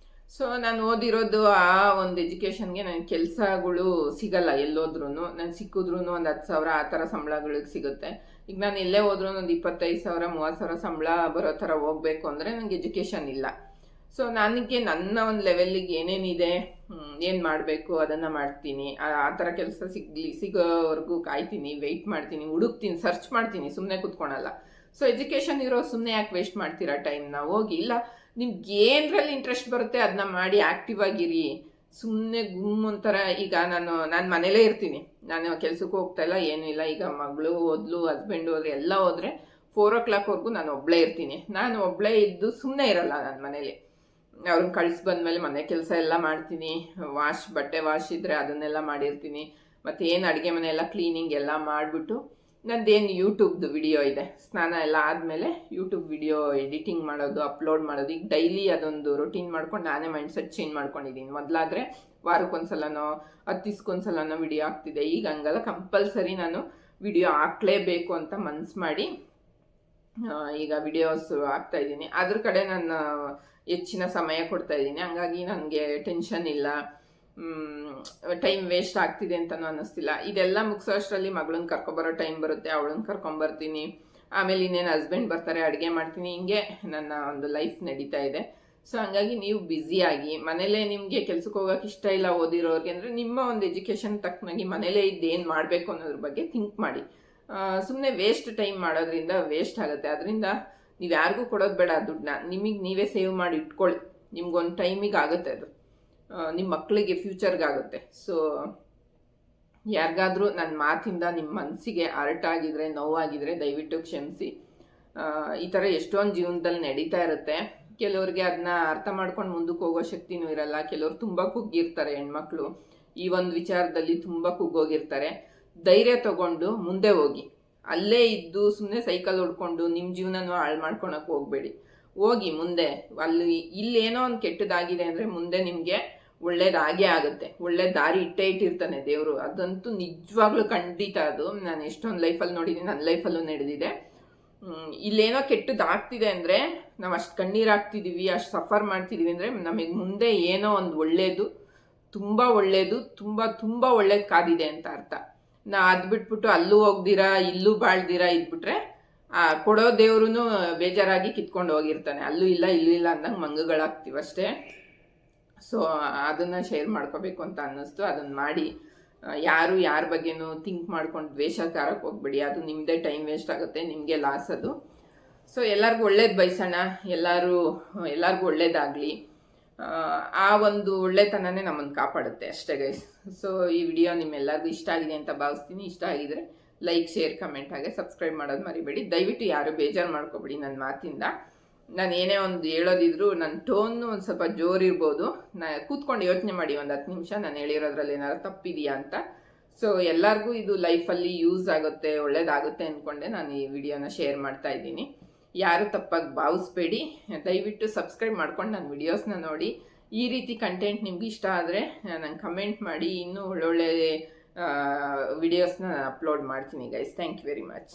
ಸೊ ನಾನು ಓದಿರೋದು ಆ ಒಂದು ಎಜುಕೇಷನ್ಗೆ ನನಗೆ ಕೆಲಸಗಳು ಸಿಗಲ್ಲ ಎಲ್ಲೋದ್ರೂ. ನಾನು ಸಿಕ್ಕಿದ್ರೂ ಒಂದು 10,000 ಆ ಥರ ಸಂಬಳಗಳಿಗೆ ಸಿಗುತ್ತೆ. ಈಗ ನಾನು ಎಲ್ಲೇ ಹೋದ್ರೂ ಒಂದು 25,000 30,000 ಸಂಬಳ ಬರೋ ಥರ ಹೋಗಬೇಕು ಅಂದರೆ ನನಗೆ ಎಜುಕೇಷನ್ ಇಲ್ಲ. ಸೊ ನನಗೆ ನನ್ನ ಒಂದು ಲೆವೆಲ್ಲಿಗೆ ಏನೇನಿದೆ, ಏನು ಮಾಡಬೇಕು ಅದನ್ನು ಮಾಡ್ತೀನಿ. ಆ ಥರ ಕೆಲಸ ಸಿಗೋವರೆಗೂ ಕಾಯ್ತೀನಿ, ವೆಯ್ಟ್ ಮಾಡ್ತೀನಿ, ಹುಡುಕ್ತೀನಿ, ಸರ್ಚ್ ಮಾಡ್ತೀನಿ, ಸುಮ್ಮನೆ ಕೂತ್ಕೊಳಲ್ಲ. ಸೊ ಎಜುಕೇಷನ್ ಇರೋ ಸುಮ್ಮನೆ ಯಾಕೆ ವೇಸ್ಟ್ ಮಾಡ್ತೀರಾ ಟೈಮ್ನ? ಹೋಗಿ, ಇಲ್ಲ ನಿಮ್ಗೆ ಏನರಲ್ಲಿ ಇಂಟ್ರೆಸ್ಟ್ ಬರುತ್ತೆ ಅದನ್ನ ಮಾಡಿ, ಆ್ಯಕ್ಟಿವ್ ಆಗಿರಿ. ಸುಮ್ಮನೆ ಒಂಥರ. ಈಗ ನಾನು ಮನೇಲೇ ಇರ್ತೀನಿ, ನಾನು ಕೆಲ್ಸಕ್ಕೆ ಹೋಗ್ತಾ ಇಲ್ಲ, ಏನೂ ಇಲ್ಲ. ಈಗ ಮಗಳು ಓದ್ಲು, ಹಸ್ಬೆಂಡ್ ಹೋದ್ರೆ, ಎಲ್ಲ ಹೋದರೆ 4 o'clockವರೆಗೂ ನಾನು ಒಬ್ಬಳೇ ಇರ್ತೀನಿ. ನಾನು ಒಬ್ಬಳೇ ಇದ್ದು ಸುಮ್ಮನೆ ಇರಲ್ಲ ನನ್ನ ಮನೇಲಿ. ಅವ್ರನ್ನ ಕಳಿಸಿ ಬಂದಮೇಲೆ ಮನೆ ಕೆಲಸ ಎಲ್ಲ ಮಾಡ್ತೀನಿ. ಬಟ್ಟೆ ವಾಶ್ ಇದ್ದರೆ ಅದನ್ನೆಲ್ಲ ಮಾಡಿರ್ತೀನಿ. ಮತ್ತು ಏನು ಅಡುಗೆ ಮನೆ ಎಲ್ಲ ಕ್ಲೀನಿಂಗ್ ಎಲ್ಲ ಮಾಡಿಬಿಟ್ಟು, ನಂದೇನು ಯೂಟ್ಯೂಬ್ದು ವಿಡಿಯೋ ಇದೆ, ಸ್ನಾನ ಎಲ್ಲ ಆದಮೇಲೆ ಯೂಟ್ಯೂಬ್ ವಿಡಿಯೋ ಎಡಿಟಿಂಗ್ ಮಾಡೋದು, ಅಪ್ಲೋಡ್ ಮಾಡೋದು. ಈಗ ಡೈಲಿ ಅದೊಂದು ರೊಟೀನ್ ಮಾಡ್ಕೊಂಡು ನಾನೇ ಮೈಂಡ್ಸೆಟ್ ಚೇಂಜ್ ಮಾಡ್ಕೊಂಡಿದ್ದೀನಿ. ಮೊದಲಾದರೆ ವಾರಕ್ಕೊಂದ್ಸಲನೋ 10 ದಿವ್ಸಕ್ಕೊಂದ್ಸಲನೋ ವಿಡಿಯೋ ಆಗ್ತಿದೆ. ಈಗ ಹಂಗಲ್ಲ, ಕಂಪಲ್ಸರಿ ನಾನು ವಿಡಿಯೋ ಹಾಕ್ಲೇಬೇಕು ಅಂತ ಮನ್ಸು ಮಾಡಿ ಈಗ ವಿಡಿಯೋಸ್ ಹಾಕ್ತಾಯಿದ್ದೀನಿ. ಅದ್ರ ಕಡೆ ನಾನು ಹೆಚ್ಚಿನ ಸಮಯ ಕೊಡ್ತಾಯಿದ್ದೀನಿ. ಹಂಗಾಗಿ ನನಗೆ ಟೆನ್ಷನ್ ಇಲ್ಲ, ಟೈಮ್ ವೇಸ್ಟ್ ಆಗ್ತಿದೆ ಅಂತಲೂ ಅನ್ನಿಸ್ತಿಲ್ಲ. ಇದೆಲ್ಲ ಮುಗಿಸೋಷ್ಟರಲ್ಲಿ ಮಗಳನ್ನ ಕರ್ಕೊಬರೋ ಟೈಮ್ ಬರುತ್ತೆ, ಅವಳನ್ನ ಕರ್ಕೊಂಬರ್ತೀನಿ. ಆಮೇಲೆ ಇನ್ನೇನು ಹಸ್ಬೆಂಡ್ ಬರ್ತಾರೆ, ಅಡುಗೆ ಮಾಡ್ತೀನಿ. ಹಿಂಗೆ ನನ್ನ ಒಂದು ಲೈಫ್ ನಡೀತಾ ಇದೆ. ಸೊ ಹಂಗಾಗಿ ನೀವು ಬ್ಯುಸಿಯಾಗಿ ಮನೇಲೇ, ನಿಮಗೆ ಕೆಲ್ಸಕ್ಕೆ ಹೋಗೋಕೆ ಇಷ್ಟ ಇಲ್ಲ ಓದಿರೋರಿಗೆ ಅಂದರೆ, ನಿಮ್ಮ ಒಂದು ಎಜುಕೇಷನ್ ತಕ್ಕನಾಗಿ ಮನೇಲೇ ಇದ್ದೇನು ಮಾಡಬೇಕು ಅನ್ನೋದ್ರ ಬಗ್ಗೆ ಥಿಂಕ್ ಮಾಡಿ. ಸುಮ್ಮನೆ ವೇಸ್ಟ್ ಟೈಮ್ ಮಾಡೋದ್ರಿಂದ ವೇಸ್ಟ್ ಆಗುತ್ತೆ. ಅದರಿಂದ ನೀವು ಯಾರಿಗೂ ಕೊಡೋದು ಬೇಡ ದುಡ್ಡನ್ನ, ನಿಮಗೆ ನೀವೇ ಸೇವ್ ಮಾಡಿ ಇಟ್ಕೊಳ್ಳಿ. ನಿಮ್ಗೊಂದು ಟೈಮಿಗೆ ಆಗುತ್ತೆ ಅದು, ನಿಮ್ಮ ಮಕ್ಕಳಿಗೆ ಫ್ಯೂಚರ್ಗಾಗುತ್ತೆ. ಸೊ ಯಾರಿಗಾದ್ರೂ ನನ್ನ ಮಾತಿಂದ ನಿಮ್ಮ ಮನಸ್ಸಿಗೆ ಆಗಿದ್ರೆ, ನೋವಾಗಿದ್ರೆ ದಯವಿಟ್ಟು ಕ್ಷಮಿಸಿ. ಈ ಥರ ಎಷ್ಟೊಂದು ಜೀವನದಲ್ಲಿ ನಡೀತಾ ಇರುತ್ತೆ. ಕೆಲವ್ರಿಗೆ ಅದನ್ನ ಅರ್ಥ ಮಾಡ್ಕೊಂಡು ಮುಂದಕ್ಕೆ ಹೋಗೋ ಶಕ್ತಿನೂ ಇರಲ್ಲ. ಕೆಲವ್ರು ತುಂಬ ಕುಗ್ಗಿರ್ತಾರೆ, ಹೆಣ್ಮಕ್ಳು ಈ ಒಂದು ವಿಚಾರದಲ್ಲಿ ತುಂಬ ಕುಗ್ಗೋಗಿರ್ತಾರೆ. ಧೈರ್ಯ ತಗೊಂಡು ಮುಂದೆ ಹೋಗಿ. ಅಲ್ಲೇ ಇದ್ದು ಸುಮ್ಮನೆ ಸೈಕಲ್ ಹೊಡ್ಕೊಂಡು ನಿಮ್ಮ ಜೀವನನೂ ಹಾಳು ಮಾಡ್ಕೊಳಕ್ಕೆ ಹೋಗಬೇಡಿ. ಹೋಗಿ ಮುಂದೆ. ಇಲ್ಲೇನೋ ಒಂದು ಕೆಟ್ಟದಾಗಿದೆ ಅಂದರೆ ಮುಂದೆ ನಿಮಗೆ ಒಳ್ಳೇದಾಗೇ ಆಗುತ್ತೆ. ಒಳ್ಳೆ ದಾರಿ ಇಟ್ಟಿರ್ತಾನೆ ದೇವರು. ಅದಂತೂ ನಿಜವಾಗ್ಲೂ ಖಂಡಿತ. ಅದು ನಾನು ಎಷ್ಟೊಂದು ಲೈಫಲ್ಲಿ ನೋಡಿದ್ದೀನಿ, ನನ್ನ ಲೈಫಲ್ಲೂ ನಡೆದಿದೆ. ಇಲ್ಲೇನೋ ಕೆಟ್ಟದಾಗ್ತಿದೆ ಅಂದರೆ, ನಾವು ಅಷ್ಟು ಕಣ್ಣೀರಾಗ್ತಿದ್ದೀವಿ, ಅಷ್ಟು ಸಫರ್ ಮಾಡ್ತಿದ್ದೀವಿ ಅಂದರೆ ನಮಗೆ ಮುಂದೆ ಏನೋ ಒಂದು ಒಳ್ಳೇದು, ತುಂಬ ಒಳ್ಳೇದು, ತುಂಬ ತುಂಬ ಒಳ್ಳೇದು ಕಾದಿದೆ ಅಂತ ಅರ್ಥ. ಅದು ಬಿಟ್ಬಿಟ್ಟು ಅಲ್ಲೂ ಹೋಗ್ದಿರಾ ಇಲ್ಲೂ ಬಾಳ್ದಿರಾ ಇದ್ಬಿಟ್ರೆ ಕೊಡೋ ದೇವ್ರೂ ಬೇಜಾರಾಗಿ ಕಿತ್ಕೊಂಡು ಹೋಗಿರ್ತಾನೆ. ಅಲ್ಲೂ ಇಲ್ಲ ಇಲ್ಲೂ ಇಲ್ಲ ಅಂದಂಗೆ ಮಂಗಗಳಾಗ್ತೀವಿ ಅಷ್ಟೇ. ಸೊ ಅದನ್ನು ಶೇರ್ ಮಾಡ್ಕೋಬೇಕು ಅಂತ ಅನ್ನಿಸ್ತು. ಅದನ್ನು ಮಾಡಿ. ಯಾರು ಯಾರ ಬಗ್ಗೆನೂ ಥಿಂಕ್ ಮಾಡ್ಕೊಂಡು ದ್ವೇಷಕಾರಕ್ಕೆ ಹೋಗ್ಬೇಡಿ. ಅದು ನಿಮ್ಮದೇ ಟೈಮ್ ವೇಸ್ಟ್ ಆಗುತ್ತೆ, ನಿಮಗೆ ಲಾಸ್ ಅದು. ಸೊ ಎಲ್ಲರಿಗೂ ಒಳ್ಳೇದು ಬಯಸೋಣ, ಎಲ್ಲರಿಗೂ ಒಳ್ಳೇದಾಗಲಿ. ಆ ಒಂದು ಒಳ್ಳೆತನನೇ ನಮ್ಮನ್ನು ಕಾಪಾಡುತ್ತೆ ಅಷ್ಟೇ ಗೈಸ್. ಸೊ ಈ ವಿಡಿಯೋ ನಿಮ್ಮೆಲ್ಲರಿಗೂ ಇಷ್ಟ ಆಗಿದೆ ಅಂತ ಭಾವಿಸ್ತೀನಿ. ಇಷ್ಟ ಆಗಿದ್ರೆ ಲೈಕ್, ಶೇರ್, ಕಮೆಂಟ್, ಹಾಗೆ ಸಬ್ಸ್ಕ್ರೈಬ್ ಮಾಡೋದು ಮರಿಬೇಡಿ. ದಯವಿಟ್ಟು ಯಾರು ಬೇಜಾರು ಮಾಡ್ಕೊಬೇಡಿ ನನ್ನ ಮಾತಿಂದ. ನಾನು ಏನೇ ಒಂದು ಹೇಳೋದಿದ್ರು ನನ್ನ ಟೋನು ಒಂದು ಸ್ವಲ್ಪ ಜೋರಿರ್ಬೋದು. ಕೂತ್ಕೊಂಡು ಯೋಚನೆ ಮಾಡಿ ಒಂದು 10 ನಿಮಿಷ ನಾನು ಹೇಳಿರೋದ್ರಲ್ಲಿ ಏನಾದ್ರು ತಪ್ಪಿದೆಯಾ ಅಂತ. ಸೊ ಎಲ್ಲರಿಗೂ ಇದು ಲೈಫಲ್ಲಿ ಯೂಸ್ ಆಗುತ್ತೆ, ಒಳ್ಳೇದಾಗುತ್ತೆ ಅಂದ್ಕೊಂಡೆ ನಾನು ಈ ವಿಡಿಯೋನ ಶೇರ್ ಮಾಡ್ತಾ ಇದ್ದೀನಿ. ಯಾರು ತಪ್ಪಾಗಿ ಭಾವಿಸ್ಬೇಡಿ. ದಯವಿಟ್ಟು ಸಬ್ಸ್ಕ್ರೈಬ್ ಮಾಡ್ಕೊಂಡು ನನ್ನ ವಿಡಿಯೋಸ್ನ ನೋಡಿ. ಈ ರೀತಿ ಕಂಟೆಂಟ್ ನಿಮ್ಗೆ ಇಷ್ಟ ಆದರೆ ನಂಗೆ ಕಮೆಂಟ್ ಮಾಡಿ. ಇನ್ನೂ ಒಳ್ಳೊಳ್ಳೆ ವಿಡಿಯೋಸ್ನ ನಾನು ಅಪ್ಲೋಡ್ ಮಾಡ್ತೀನಿ guys. Thank you very much.